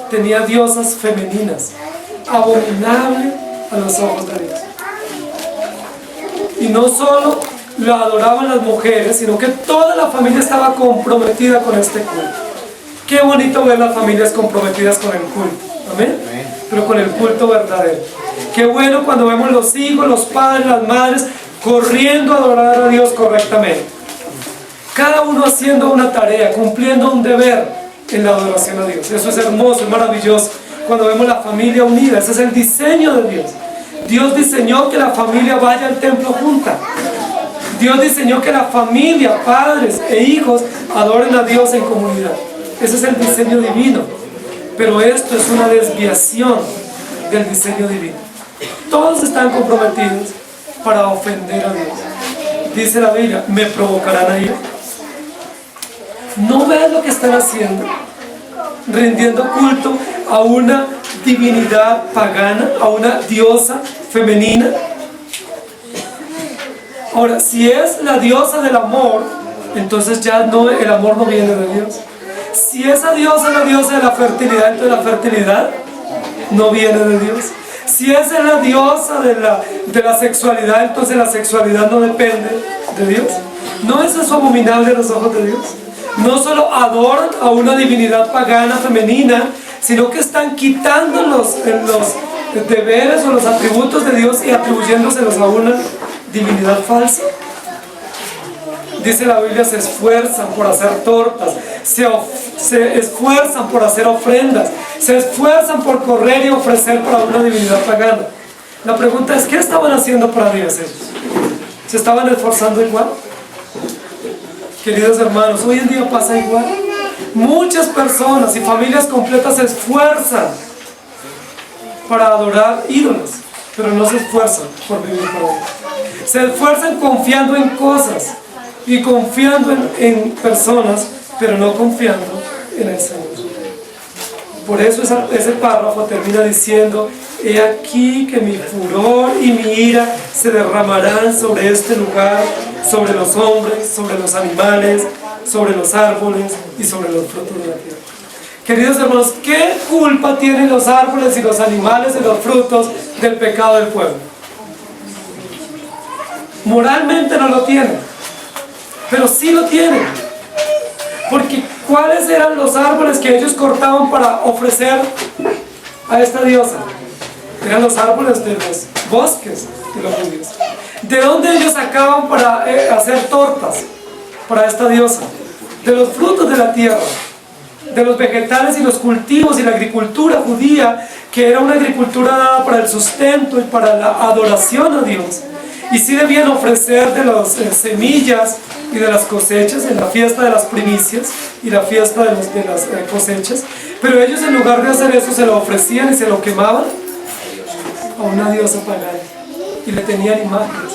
Tenía diosas femeninas, abominable a los ojos de Dios. Y no solo la adoraban las mujeres, sino que toda la familia estaba comprometida con este culto. Qué bonito ver las familias comprometidas con el culto, ¿amén? Pero con el culto verdadero. Qué bueno cuando vemos los hijos, los padres, las madres corriendo a adorar a Dios correctamente. Cada uno haciendo una tarea, cumpliendo un deber en la adoración a Dios. Eso es hermoso, es maravilloso. Cuando vemos la familia unida, ese es el diseño de Dios. Dios diseñó que la familia vaya al templo junta. Dios diseñó que la familia, padres e hijos, adoren a Dios en comunidad. Ese es el diseño divino. Pero esto es una desviación del diseño divino. Todos están comprometidos para ofender a Dios. Dice la Biblia: ¿me provocarán a ir? ¿No ves lo que están haciendo? Rindiendo culto a una divinidad pagana, a una diosa femenina. Ahora, si es la diosa del amor, entonces ya no, el amor no viene de Dios. Si esa diosa es la diosa de la fertilidad, entonces la fertilidad no viene de Dios. Si esa es la diosa de la sexualidad, entonces la sexualidad no depende de Dios. ¿No es eso abominable a los ojos de Dios? No solo adoran a una divinidad pagana femenina, sino que están quitando los deberes o los atributos de Dios y atribuyéndoselos a una divinidad falsa. Dice la Biblia: se esfuerzan por hacer tortas, se esfuerzan por hacer ofrendas, se esfuerzan por correr y ofrecer para una divinidad pagana. La pregunta es: ¿qué estaban haciendo para Dios ellos? ¿Se estaban esforzando igual? Queridos hermanos, hoy en día pasa igual. Muchas personas y familias completas se esfuerzan para adorar ídolos, pero no se esfuerzan por vivir para Dios. Se esfuerzan confiando en cosas y confiando en personas, pero no confiando en el Señor. Por eso ese párrafo termina diciendo: he aquí que mi furor y mi ira se derramarán sobre este lugar, sobre los hombres, sobre los animales, sobre los árboles y sobre los frutos de la tierra. Queridos hermanos, ¿qué culpa tienen los árboles y los animales y los frutos del pecado del pueblo? Moralmente no lo tienen, pero sí lo tienen. Porque ¿cuáles eran los árboles que ellos cortaban para ofrecer a esta diosa? Eran los árboles de los bosques de los judíos. ¿De dónde ellos sacaban para hacer tortas para esta diosa? De los frutos de la tierra, de los vegetales y los cultivos y la agricultura judía, que era una agricultura dada para el sustento y para la adoración a Dios. Y sí debían ofrecer de las semillas y de las cosechas en la fiesta de las primicias y la fiesta de las cosechas, pero ellos, en lugar de hacer eso, se lo ofrecían y se lo quemaban a una diosa pagana, y le tenían imágenes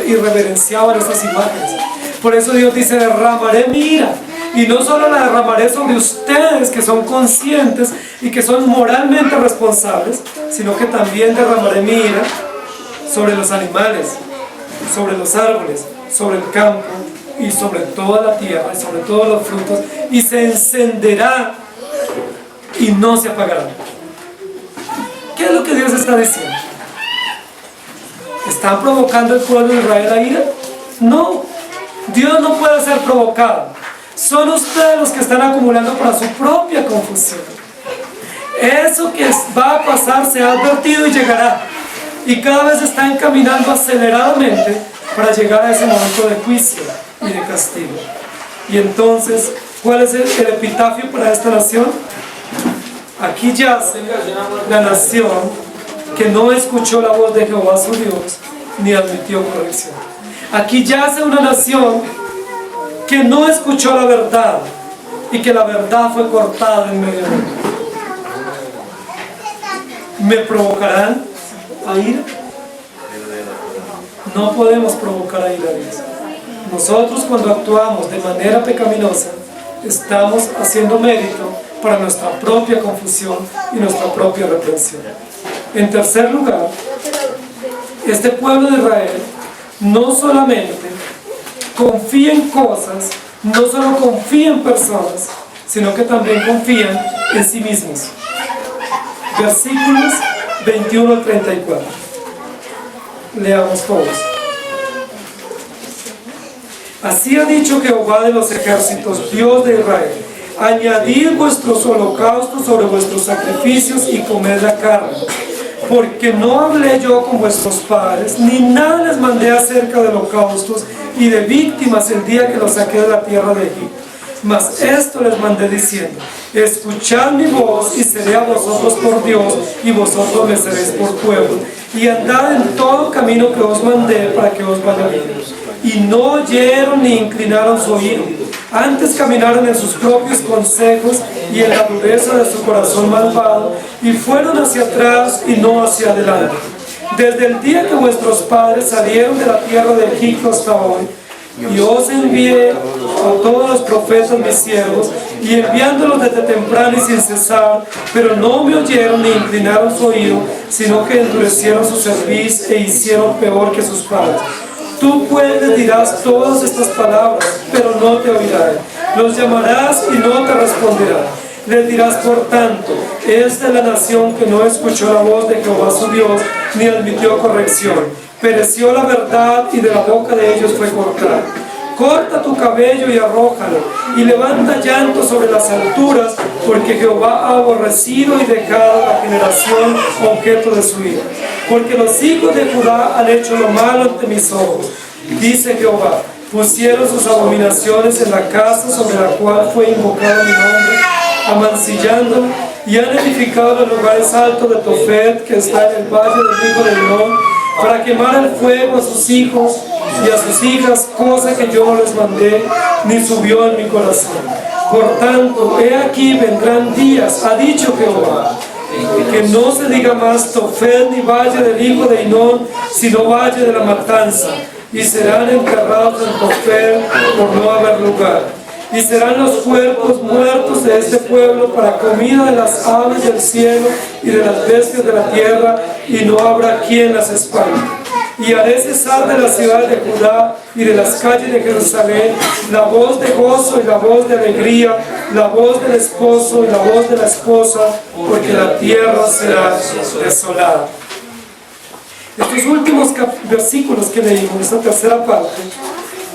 y reverenciaban esas imágenes. Por eso Dios dice: derramaré mi ira, y no solo la derramaré sobre ustedes, que son conscientes y que son moralmente responsables, sino que también derramaré mi ira sobre los animales, sobre los árboles, sobre el campo y sobre toda la tierra y sobre todos los frutos, y se encenderá y no se apagará. ¿Qué es lo que Dios está diciendo? ¿Están provocando el pueblo de Israel a ira? No, Dios no puede ser provocado. Son ustedes los que están acumulando para su propia confusión. Eso que va a pasar se ha advertido y llegará, y cada vez están caminando aceleradamente para llegar a ese momento de juicio y de castigo. Y entonces, ¿cuál es el epitafio para esta nación? Aquí yace la nación que no escuchó la voz de Jehová su Dios, ni admitió corrección. Aquí yace una nación que no escuchó la verdad, y que la verdad fue cortada en medio de ella. ¿Me provocarán a ira? No podemos provocar a ira a Dios. Nosotros, cuando actuamos de manera pecaminosa, estamos haciendo mérito para nuestra propia confusión y nuestra propia reprensión. En tercer lugar, este pueblo de Israel no solamente confía en cosas, no solo confía en personas, sino que también confían en sí mismos. Versículos 21 al 34. Leamos todos. Así ha dicho Jehová de los ejércitos, Dios de Israel: añadid vuestros holocaustos sobre vuestros sacrificios y comed la carne, porque no hablé yo con vuestros padres, ni nada les mandé acerca de holocaustos y de víctimas el día que los saqué de la tierra de Egipto. Mas esto les mandé diciendo: escuchad mi voz, y seré a vosotros por Dios, y vosotros me seréis por pueblo, y andad en todo camino que os mandé, para que os vaya bien. Y no oyeron ni inclinaron su oído, antes caminaron en sus propios consejos y en la dureza de su corazón malvado, y fueron hacia atrás y no hacia adelante. Desde el día que vuestros padres salieron de la tierra de Egipto hasta hoy, y os envié a todos los profetas mis siervos, y enviándolos desde temprano y sin cesar, pero no me oyeron ni inclinaron su oído, sino que endurecieron su cerviz e hicieron peor que sus padres. Tú pues les dirás todas estas palabras, pero no te oirán. Los llamarás y no te responderán. Les dirás, por tanto: esta es la nación que no escuchó la voz de Jehová su Dios, ni admitió corrección. Pereció la verdad, y de la boca de ellos fue cortada. Corta tu cabello y arrójalo, y levanta llanto sobre las alturas, porque Jehová ha aborrecido y dejado la generación objeto de su ira. Porque los hijos de Judá han hecho lo malo ante mis ojos, dice Jehová. Pusieron sus abominaciones en la casa sobre la cual fue invocado mi nombre, amancillando, y han edificado los lugares altos de Tofet, que está en el valle del hijo de León, para quemar el fuego a sus hijos y a sus hijas, cosa que yo no les mandé, ni subió en mi corazón. Por tanto, he aquí vendrán días, ha dicho Jehová, que no se diga más Tofet ni valle del hijo de Hinón, sino valle de la matanza, y serán enterrados en Tofet por no haber lugar. Y serán los cuerpos muertos de este pueblo para comida de las aves del cielo y de las bestias de la tierra, y no habrá quien las espante. Y haré cesar de la ciudad de Judá y de las calles de Jerusalén la voz de gozo y la voz de alegría, la voz del esposo y la voz de la esposa, porque la tierra será desolada. Estos últimos versículos que leímos, esta tercera parte,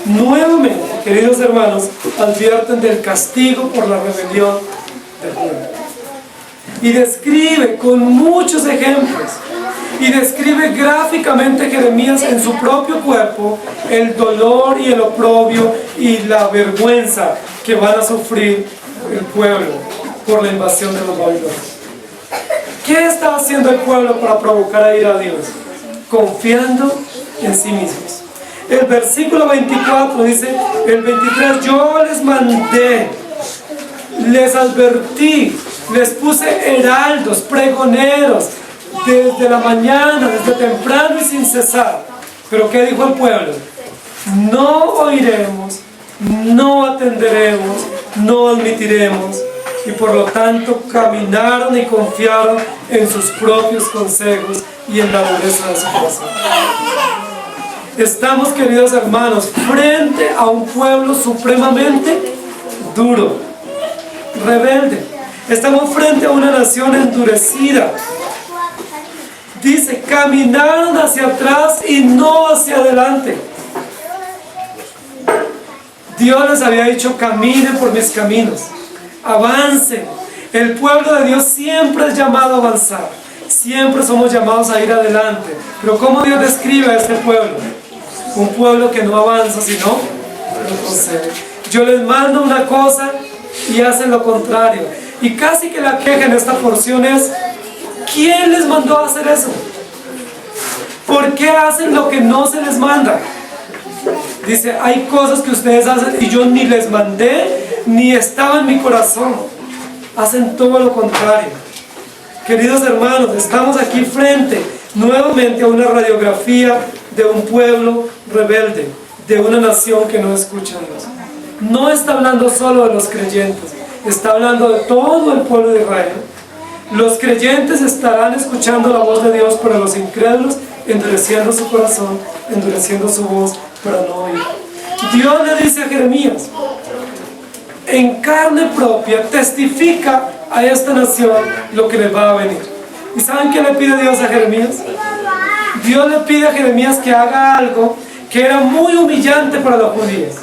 nuevamente, queridos hermanos, advierten del castigo por la rebelión del pueblo. Y describe con muchos ejemplos Y describe gráficamente Jeremías en su propio cuerpo el dolor y el oprobio y la vergüenza que van a sufrir el pueblo por la invasión de los babilonios. ¿Qué está haciendo el pueblo para provocar a ira a Dios? Confiando en sí mismos. El versículo 24 dice, el 23, yo les mandé, les advertí, les puse heraldos, pregoneros, desde la mañana, desde temprano y sin cesar. Pero ¿qué dijo el pueblo? No oiremos, no atenderemos, no admitiremos. Y por lo tanto caminaron y confiaron en sus propios consejos y en la dureza de su corazón. Estamos, queridos hermanos, frente a un pueblo supremamente duro, rebelde. Estamos frente a una nación endurecida. Dice, caminaron hacia atrás y no hacia adelante. Dios les había dicho, caminen por mis caminos, avancen. El pueblo de Dios siempre es llamado a avanzar. Siempre somos llamados a ir adelante. Pero ¿cómo Dios describe a este pueblo? Un pueblo que no avanza, sino retrocede. Yo les mando una cosa y hacen lo contrario. Y casi que la queja en esta porción es, ¿quién les mandó a hacer eso? ¿Por qué hacen lo que no se les manda? Dice, hay cosas que ustedes hacen y yo ni les mandé, ni estaba en mi corazón. Hacen todo lo contrario. Queridos hermanos, estamos aquí frente nuevamente a una radiografía de un pueblo rebelde, de una nación que no escucha a Dios. No está hablando solo de los creyentes, está hablando de todo el pueblo de Israel. Los creyentes estarán escuchando la voz de Dios, pero los incrédulos endureciendo su corazón, endureciendo su voz para no oír. Dios le dice a Jeremías, en carne propia, testifica a esta nación lo que les va a venir. ¿Y saben qué le pide Dios a Jeremías? Dios le pide a Jeremías que haga algo que era muy humillante para los judíos.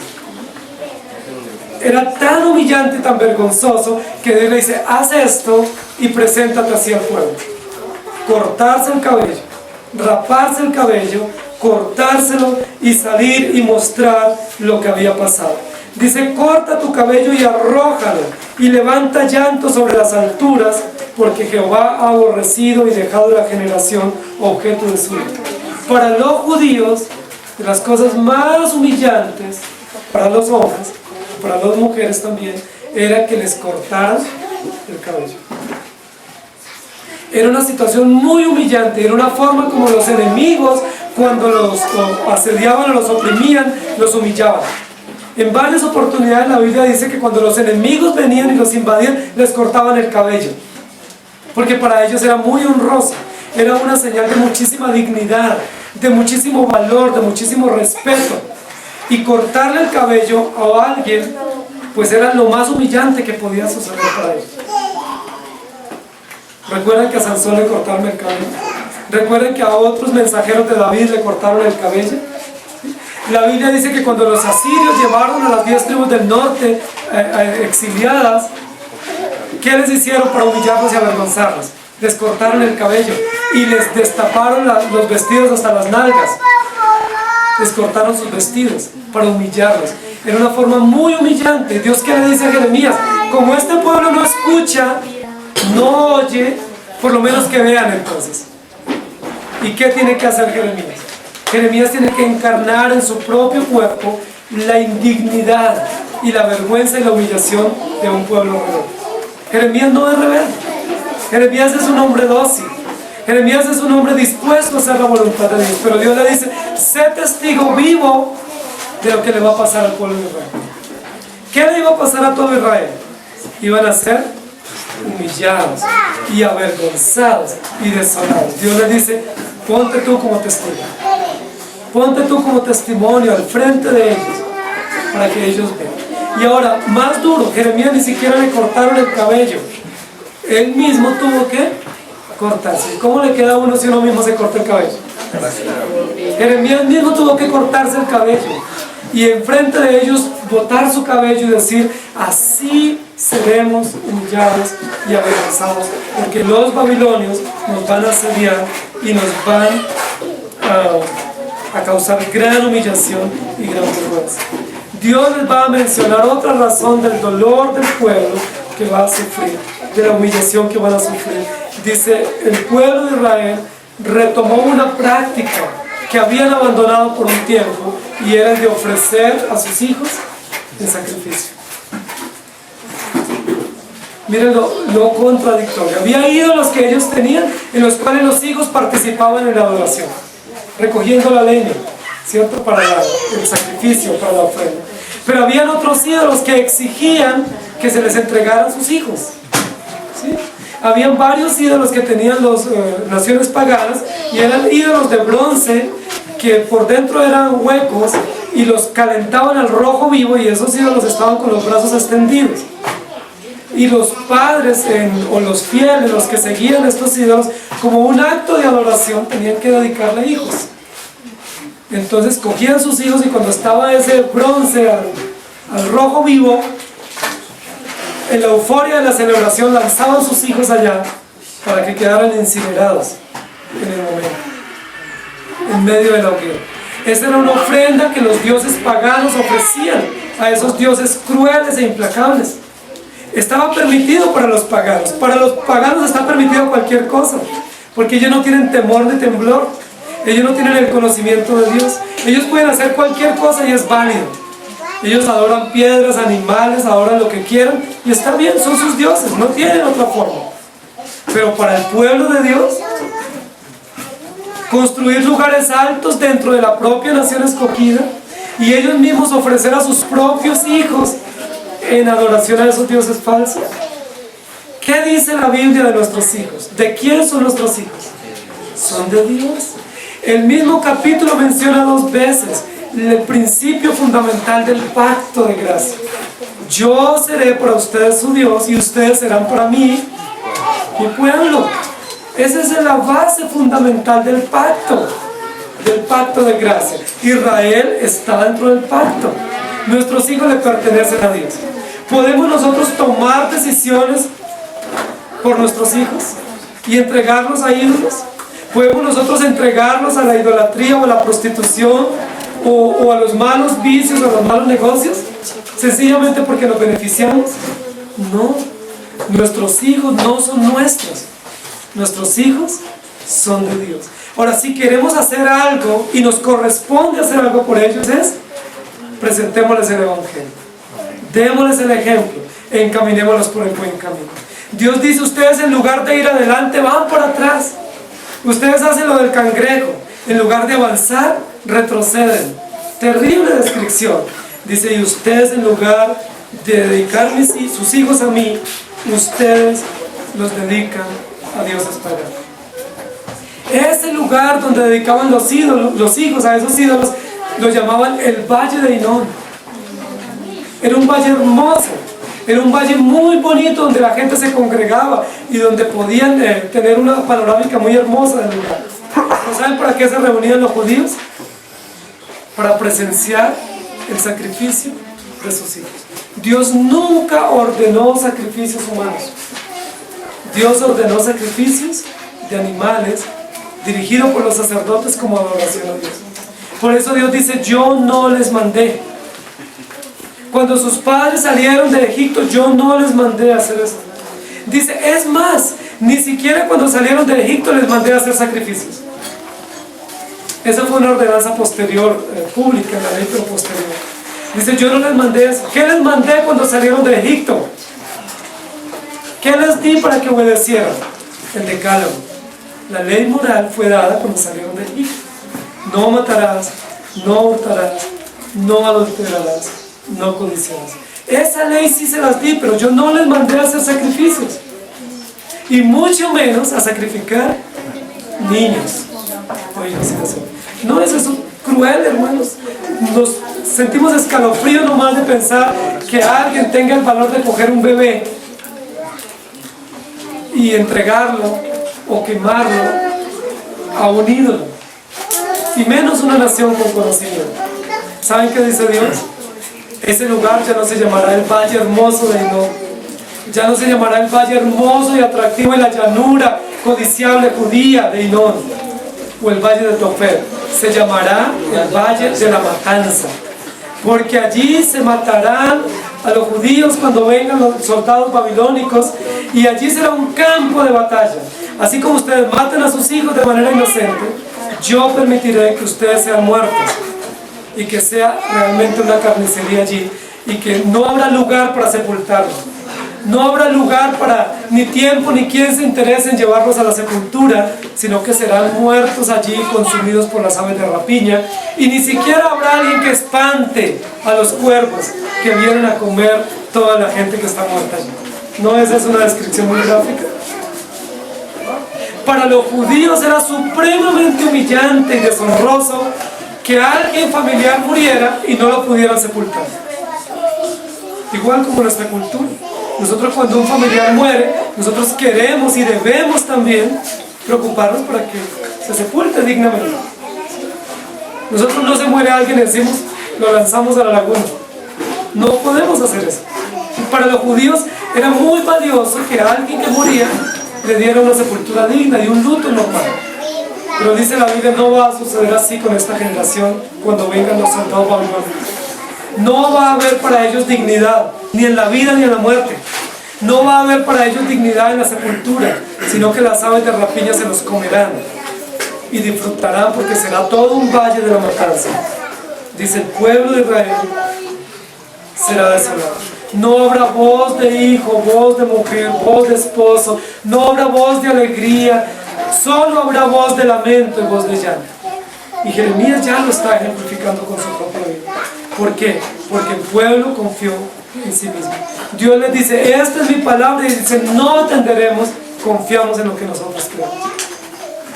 Era tan humillante y tan vergonzoso que Dios le dice, haz esto y preséntate hacia el pueblo. Cortarse el cabello, raparse el cabello, cortárselo y salir y mostrar lo que había pasado. Dice, corta tu cabello y arrójalo y levanta llanto sobre las alturas, porque Jehová ha aborrecido y dejado la generación objeto de su ira. Para los judíos, de las cosas más humillantes, para los hombres, para las mujeres también, era que les cortaran el cabello. Era una situación muy humillante, era una forma como los enemigos, cuando los asediaban o los oprimían, los humillaban. En varias oportunidades la Biblia dice que cuando los enemigos venían y los invadían, les cortaban el cabello, porque para ellos era muy honroso, era una señal de muchísima dignidad, de muchísimo valor, de muchísimo respeto. Y cortarle el cabello a alguien, pues era lo más humillante que podía suceder para ellos. ¿Recuerdan que a Sansón le cortaron el cabello? ¿Recuerdan que a otros mensajeros de David le cortaron el cabello? La Biblia dice que cuando los asirios llevaron a las 10 tribus del norte exiliadas, ¿qué les hicieron para humillarlos y avergonzarlos? Les cortaron el cabello y les destaparon los vestidos hasta las nalgas. Les cortaron sus vestidos para humillarlos. Era una forma muy humillante. Dios, ¿qué le dice a Jeremías? Como este pueblo no escucha, no oye, por lo menos que vean entonces. ¿Y qué tiene que hacer Jeremías? Jeremías tiene que encarnar en su propio cuerpo la indignidad y la vergüenza y la humillación de un pueblo rebelde. Jeremías no es rebelde. Jeremías es un hombre dócil. Jeremías es un hombre dispuesto a hacer la voluntad de Dios. Pero Dios le dice, sé testigo vivo de lo que le va a pasar al pueblo de Israel. ¿Qué le iba a pasar a todo Israel? Iban a ser humillados y avergonzados y desolados. Dios le dice, ponte tú como testigo. Ponte tú como testimonio al frente de ellos para que ellos vean. Y ahora, más duro, Jeremías ni siquiera le cortaron el cabello. Él mismo tuvo que cortarse. ¿Cómo le queda a uno si uno mismo se corta el cabello? Jeremías mismo tuvo que cortarse el cabello y enfrente de ellos botar su cabello y decir, así seremos humillados y avergonzados, porque los babilonios nos van a asediar y nos van a causar gran humillación y gran vergüenza. Dios les va a mencionar otra razón del dolor del pueblo que va a sufrir, de la humillación que van a sufrir. Dice, el pueblo de Israel retomó una práctica que habían abandonado por un tiempo, y era el de ofrecer a sus hijos en sacrificio. Miren lo contradictorio. Había ídolos que ellos tenían, en los cuales los hijos participaban en la adoración, recogiendo la leña, ¿cierto? Para el sacrificio, para la ofrenda. Pero habían otros ídolos que exigían que se les entregaran sus hijos, ¿sí? Habían varios ídolos que tenían las naciones paganas, y eran ídolos de bronce que por dentro eran huecos y los calentaban al rojo vivo, y esos ídolos estaban con los brazos extendidos. Y los padres o los fieles, los que seguían estos ídolos, como un acto de adoración, tenían que dedicarle hijos. Entonces cogían sus hijos, y cuando estaba ese bronce al rojo vivo, en la euforia de la celebración lanzaban sus hijos allá para que quedaran incinerados en el momento, en medio de la hoguera. Esa era una ofrenda que los dioses paganos ofrecían a esos dioses crueles e implacables. Estaba permitido para los paganos. Para los paganos está permitido cualquier cosa, porque ellos no tienen temor ni temblor. Ellos no tienen el conocimiento de Dios. Ellos pueden hacer cualquier cosa y es válido. Ellos adoran piedras, animales, adoran lo que quieran, y está bien, son sus dioses, no tienen otra forma. Pero para el pueblo de Dios, construir lugares altos dentro de la propia nación escogida, y ellos mismos ofrecer a sus propios hijos en adoración a esos dioses falsos. ¿Qué dice la Biblia de nuestros hijos? ¿De quién son nuestros hijos? Son de Dios. El mismo capítulo menciona 2 veces el principio fundamental del pacto de gracia. Yo seré para ustedes su Dios, y ustedes serán para mí mi pueblo. Esa es la base fundamental del pacto de gracia. Israel está dentro del pacto. Nuestros hijos le pertenecen a Dios. ¿Podemos nosotros tomar decisiones por nuestros hijos y entregarlos a ídolos? ¿Podemos nosotros entregarlos a la idolatría o a la prostitución o a los malos vicios o a los malos negocios sencillamente porque nos beneficiamos? No, nuestros hijos no son nuestros, nuestros hijos son de Dios. Ahora, si queremos hacer algo y nos corresponde hacer algo por ellos, presentémosles el Evangelio, démosles el ejemplo, encaminémoslos por el buen camino. Dios dice, ustedes en lugar de ir adelante van para atrás. Ustedes hacen lo del cangrejo, en lugar de avanzar retroceden. Terrible descripción. Dice, y ustedes en lugar de dedicar sus hijos a mí, ustedes los dedican a dioses paganos. Ese lugar donde dedicaban los hijos a esos ídolos, lo llamaban el Valle de Hinón. Era un valle hermoso, era un valle muy bonito donde la gente se congregaba y donde podían tener una panorámica muy hermosa del lugar. ¿No saben para qué se reunían los judíos? Para presenciar el sacrificio de sus hijos. Dios nunca ordenó sacrificios humanos. Dios ordenó sacrificios de animales dirigidos por los sacerdotes como adoración a Dios. Por eso Dios dice, yo no les mandé. Cuando sus padres salieron de Egipto, yo no les mandé a hacer eso. Dice, es más, ni siquiera cuando salieron de Egipto les mandé a hacer sacrificios. Esa fue una ordenanza posterior, pública en la ley, pero posterior. Dice, yo no les mandé eso. ¿Qué les mandé cuando salieron de Egipto? ¿Qué les di para que obedecieran? El decálogo. La ley moral fue dada cuando salieron de Egipto. No matarás, no hurtarás, no adulterarás, no codiciarás. Esa ley sí se las di, pero yo no les mandé a hacer sacrificios. Y mucho menos a sacrificar niños. ¿No es eso cruel, hermanos? Nos sentimos escalofrío nomás de pensar que alguien tenga el valor de coger un bebé y entregarlo o quemarlo a un ídolo, y menos una nación con conocimiento. ¿Saben qué dice Dios? Ese lugar ya no se llamará el Valle Hermoso de Hinón, Ya no se llamará el valle hermoso y atractivo de la llanura codiciable judía de Hinón, o el valle de Tofet. Se llamará el valle de la matanza, porque allí se matarán a los judíos cuando vengan los soldados babilónicos, y allí será un campo de batalla. Así como ustedes maten a sus hijos de manera inocente, yo permitiré que ustedes sean muertos, y que sea realmente una carnicería allí, y que no habrá lugar para sepultarlos. No habrá lugar para ni tiempo ni quien se interese en llevarlos a la sepultura, sino que serán muertos allí, consumidos por las aves de rapiña, y ni siquiera habrá alguien que espante a los cuervos que vienen a comer toda la gente que está muerta allí. ¿No es esa una descripción muy gráfica? Para los judíos era supremamente humillante y deshonroso que alguien familiar muriera y no lo pudieran sepultar. Igual como nuestra cultura. Nosotros, cuando un familiar muere, nosotros queremos y debemos también preocuparnos para que se sepulte dignamente. Nosotros no se muere alguien y decimos, lo lanzamos a la laguna. No podemos hacer eso. Para los judíos era muy valioso que a alguien que moría le diera una sepultura digna y un luto normal. Pero dice la Biblia, no va a suceder así con esta generación cuando vengan los soldados babilónicos. No va a haber para ellos dignidad, ni en la vida ni en la muerte. No va a haber para ellos dignidad en la sepultura, sino que las aves de rapiña se los comerán y disfrutarán, porque será todo un valle de la matanza. Dice, el pueblo de Israel será desolado. No habrá voz de hijo, voz de mujer, voz de esposo, no habrá voz de alegría, solo habrá voz de lamento y voz de llanto. Y Jeremías ya lo está ejemplificando con su propia vida. ¿Por qué? Porque el pueblo confió en sí mismo. Dios les dice, esta es mi palabra, y dice, no atenderemos, confiamos en lo que nosotros creemos.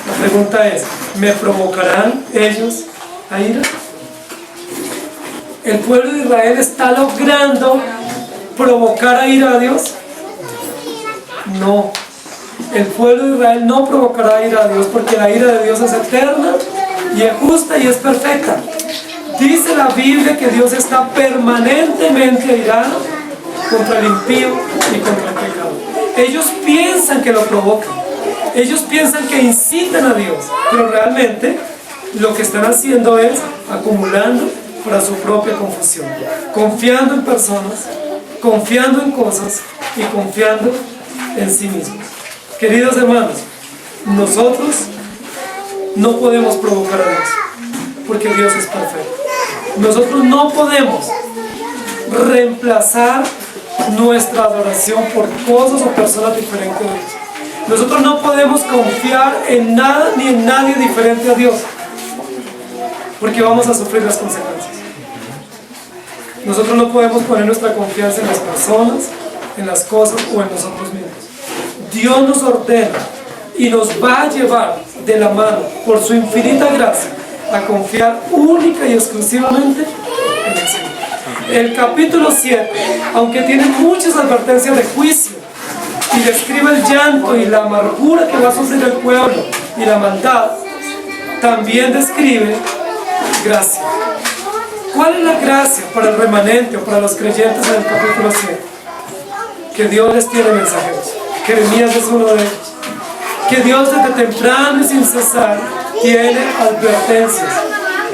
La pregunta es, ¿me provocarán ellos a ira? ¿El pueblo de Israel está logrando provocar a ira a Dios? No. El pueblo de Israel no provocará ira a Dios, porque la ira de Dios es eterna y es justa y es perfecta. Dice la Biblia que Dios está permanentemente airado contra el impío y contra el pecado. Ellos piensan que lo provocan, ellos piensan que incitan a Dios, pero realmente lo que están haciendo es acumulando para su propia confusión, confiando en personas, confiando en cosas y confiando en sí mismos. Queridos hermanos, nosotros no podemos provocar a Dios, porque Dios es perfecto. Nosotros no podemos reemplazar nuestra adoración por cosas o personas diferentes a Dios. Nosotros no podemos confiar en nada ni en nadie diferente a Dios, porque vamos a sufrir las consecuencias. Nosotros no podemos poner nuestra confianza en las personas, en las cosas o en nosotros mismos. Dios nos ordena y nos va a llevar de la mano por su infinita gracia a confiar única y exclusivamente en el Señor. El capítulo 7, aunque tiene muchas advertencias de juicio y describe el llanto y la amargura que va a sufrir el pueblo y la maldad, también describe gracia. ¿Cuál es la gracia para el remanente o para los creyentes en el capítulo 7? Que Dios les tiene mensajeros. Jeremías es uno de ellos. Que Dios desde temprano y sin cesar tiene advertencias,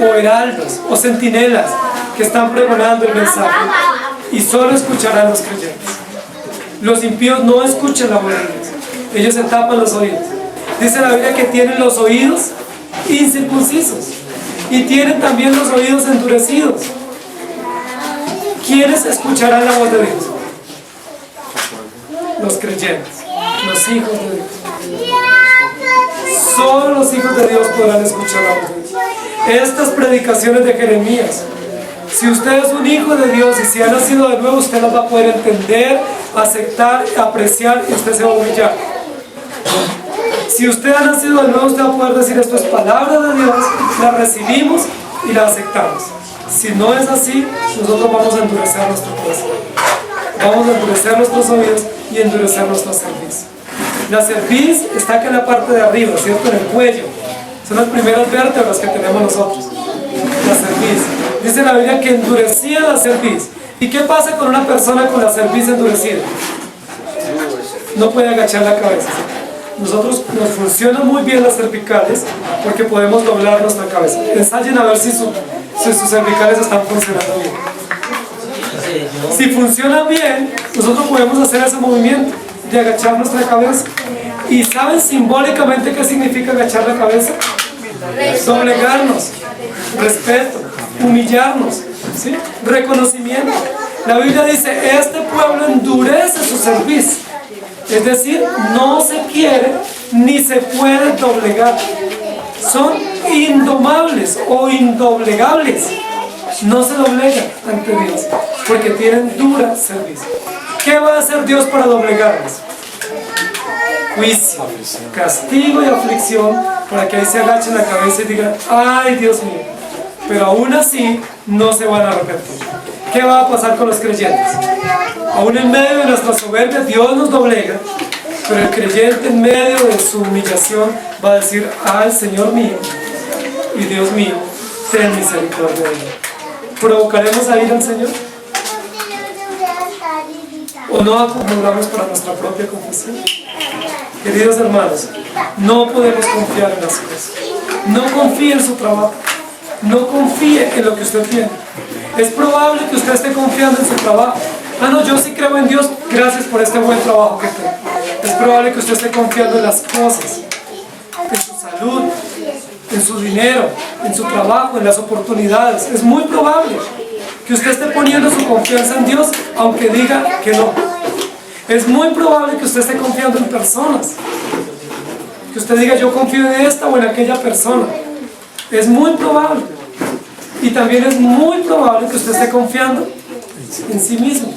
o heraldos, o centinelas que están pregonando el mensaje, y solo escucharán los creyentes. Los impíos no escuchan la voz de Dios, ellos se tapan los oídos. Dice la Biblia que tienen los oídos incircuncisos y tienen también los oídos endurecidos. ¿Quiénes escucharán la voz de Dios? Los creyentes, los hijos de Dios. Solo los hijos de Dios podrán escuchar la voz de Dios. Estas predicaciones de Jeremías, si usted es un hijo de Dios y si ha nacido de nuevo, usted las va a poder entender, aceptar, apreciar, y usted se va a humillar. Si usted ha nacido de nuevo, usted va a poder decir, esto es palabra de Dios, la recibimos y la aceptamos. Si no es así, nosotros vamos a endurecer nuestro corazón, vamos a endurecer nuestros oídos y endurecer nuestra cerviz. La cerviz está acá en la parte de arriba, ¿cierto? En el cuello. Son las primeras vértebras que tenemos nosotros. La cerviz. Dice la Biblia que endurecía la cerviz. ¿Y qué pasa con una persona con la cerviz endurecida? no puede agachar la cabeza. Nosotros nos funcionan muy bien las cervicales porque podemos doblar nuestra cabeza. Ensayen a ver si sus cervicales están funcionando bien. Si funcionan bien, nosotros podemos hacer ese movimiento de agachar nuestra cabeza. ¿Y saben simbólicamente qué significa agachar la cabeza? Doblegarnos, respeto, humillarnos, ¿sí? Reconocimiento. La Biblia dice, este pueblo endurece su cerviz. Es decir, no se quiere ni se puede doblegar. Son indomables o indoblegables. No se doblegan ante Dios porque tienen dura cerviz. ¿Qué va a hacer Dios para doblegarlos? Juicio, castigo y aflicción para que ahí se agachen la cabeza y digan, ay Dios mío. Pero aún así no se van a arrepentir. ¿Qué va a pasar con los creyentes? Aún en medio de nuestra soberbia Dios nos doblega, pero el creyente en medio de su humillación va a decir, ay Señor mío y Dios mío, ten misericordia de mí. ¿Provocaremos a ir al Señor? ¿O no acumulamos para nuestra propia confesión? Queridos hermanos, no podemos confiar en las cosas. No confíe en su trabajo. No confíe en lo que usted tiene. Es probable que usted esté confiando en su trabajo. Ah, no, yo sí creo en Dios, gracias por este buen trabajo que tengo. Es probable que usted esté confiando en las cosas, en su salud, en su dinero, en su trabajo, en las oportunidades. Es muy probable que usted esté poniendo su confianza en Dios, aunque diga que no. Es muy probable que usted esté confiando en personas. Que usted diga, yo confío en esta o en aquella persona. Es muy probable. Y también es muy probable que usted esté confiando en sí mismo.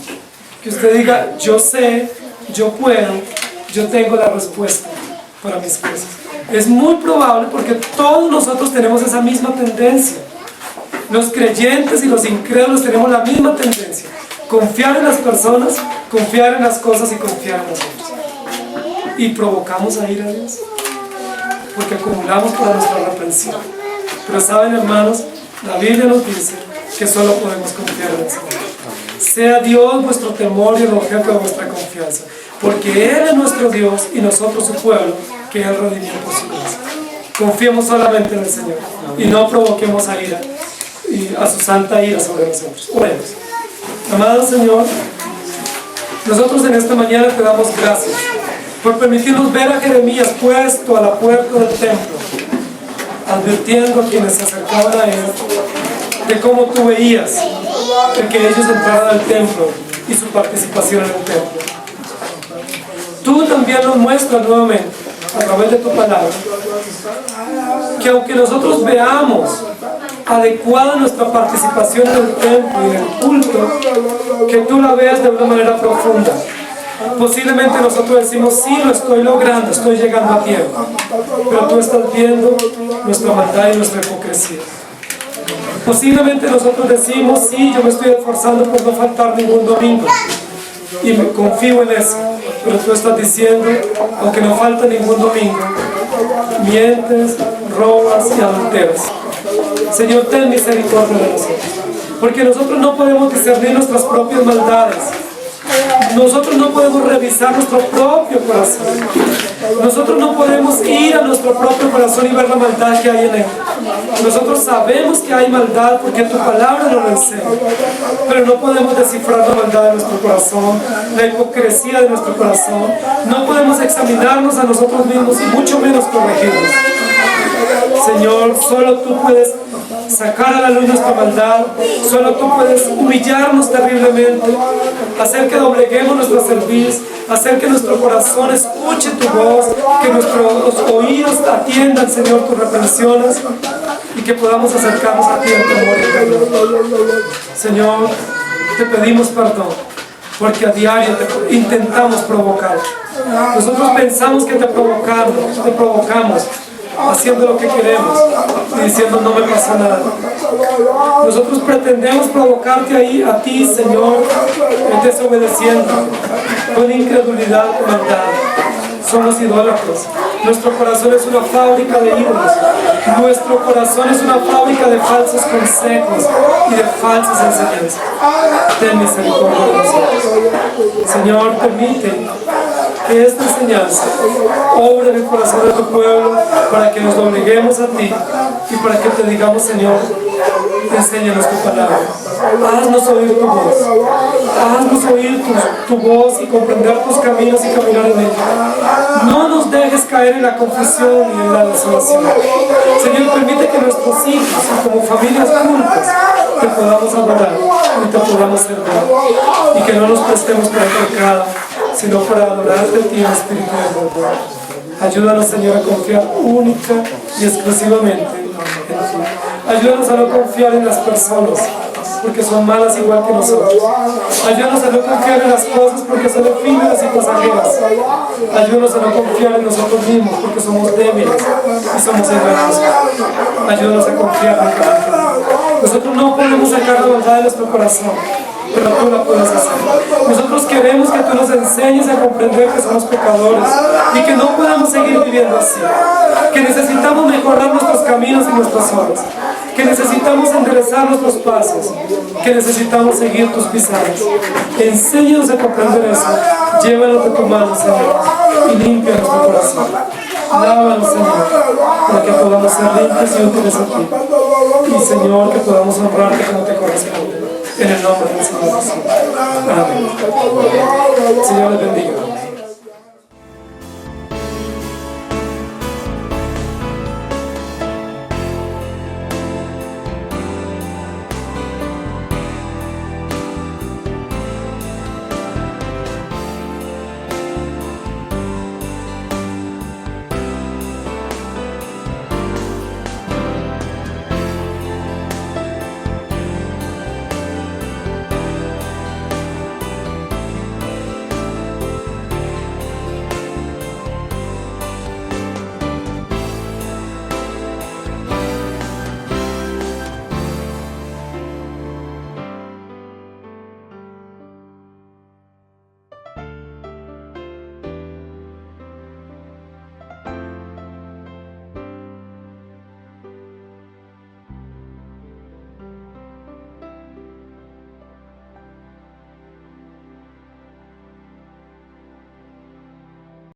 Que usted diga, yo sé, yo puedo, yo tengo la respuesta para mis cosas. Es muy probable porque todos nosotros tenemos esa misma tendencia. Los creyentes y los incrédulos tenemos la misma tendencia. Confiar en las personas, confiar en las cosas y confiar en nosotros. Y provocamos a ir a Dios. Porque acumulamos para nuestra reprensión. Pero saben, hermanos, la Biblia nos dice que solo podemos confiar en el Señor. Sea Dios vuestro temor y el objeto de vuestra confianza. Porque Él es nuestro Dios y nosotros su pueblo, que Él redimió por su gracia. Confiemos solamente en el Señor y no provoquemos a ira y a su santa ira sobre nosotros. Oremos. Amado Señor, nosotros en esta mañana te damos gracias por permitirnos ver a Jeremías puesto a la puerta del templo, advirtiendo a quienes se acercaban a él de cómo tú veías el que ellos entraran al templo y su participación en el templo. Tú también nos muestras nuevamente a través de tu palabra que aunque nosotros veamos adecuada nuestra participación en el templo y en el culto, que tú la veas de una manera profunda. Posiblemente nosotros decimos, sí, lo estoy logrando, estoy llegando a tiempo, pero tú estás viendo nuestra maldad y nuestra hipocresía. Posiblemente nosotros decimos, sí, yo me estoy esforzando por no faltar ningún domingo y me confío en eso, pero tú estás diciendo, aunque no falta ningún domingo, mientes, robas y adulteras. Señor, ten misericordia de nosotros, porque nosotros no podemos discernir nuestras propias maldades. Nosotros no podemos revisar nuestro propio corazón. Nosotros no podemos ir a nuestro propio corazón y ver la maldad que hay en él. Nosotros sabemos que hay maldad porque tu palabra nos lo enseña, pero no podemos descifrar la maldad de nuestro corazón, la hipocresía de nuestro corazón. No podemos examinarnos a nosotros mismos y mucho menos corregirnos. Señor, solo tú puedes sacar a la luz nuestra maldad, solo tú puedes humillarnos terriblemente, hacer que dobleguemos nuestra cerviz, hacer que nuestro corazón escuche tu voz, que nuestros oídos atiendan, Señor, tus reprensiones y que podamos acercarnos a ti en temor y temor. Señor, te pedimos perdón porque a diario te intentamos provocar. Nosotros pensamos que te provocamos haciendo lo que queremos y diciendo no me pasa nada. Nosotros pretendemos provocarte ahí a ti, Señor, desobedeciendo con incredulidad, con maldad. Somos idólatras. Nuestro corazón es una fábrica de ídolos. Nuestro corazón es una fábrica de falsos consejos y de falsas enseñanzas. Ten misericordia de nosotros. Señor, permite que esta enseñanza obre en el corazón de tu pueblo para que nos obliguemos a ti y para que te digamos, Señor, enséñanos tu palabra. Haznos oír tu voz. Haznos oír tu voz y comprender tus caminos y caminar en ellos. No nos dejes caer en la confusión y en la desolación. Señor, permite que nuestros hijos y como familias juntas te podamos adorar y te podamos servir. Y que no nos prestemos para el pecado, sino para adorarte a ti en espíritu de verdad. Ayúdanos, Señor, a confiar única y exclusivamente en ti. Ayúdanos a no confiar en las personas, porque son malas igual que nosotros. Ayúdanos a no confiar en las cosas, porque son efímeras y pasajeras. Ayúdanos a no confiar en nosotros mismos, porque somos débiles y somos engañosos. Ayúdanos a confiar en ti. Nosotros no podemos sacar la bondad de nuestro corazón, pero tú la puedes hacer. Nosotros queremos que tú nos enseñes a comprender que somos pecadores y que no podemos seguir viviendo así, que necesitamos mejorar nuestros caminos y nuestras obras, que necesitamos enderezar nuestros pasos, que necesitamos seguir tus pisadas. Enséñanos a comprender eso. Llévanos de tu mano, Señor, y limpia nuestro corazón. Lávanos, Señor, para que podamos ser limpios y útiles a ti. Y, Señor, que podamos honrarte como te corresponde. En el nombre del Señor Jesús. Amén. Señor les bendiga.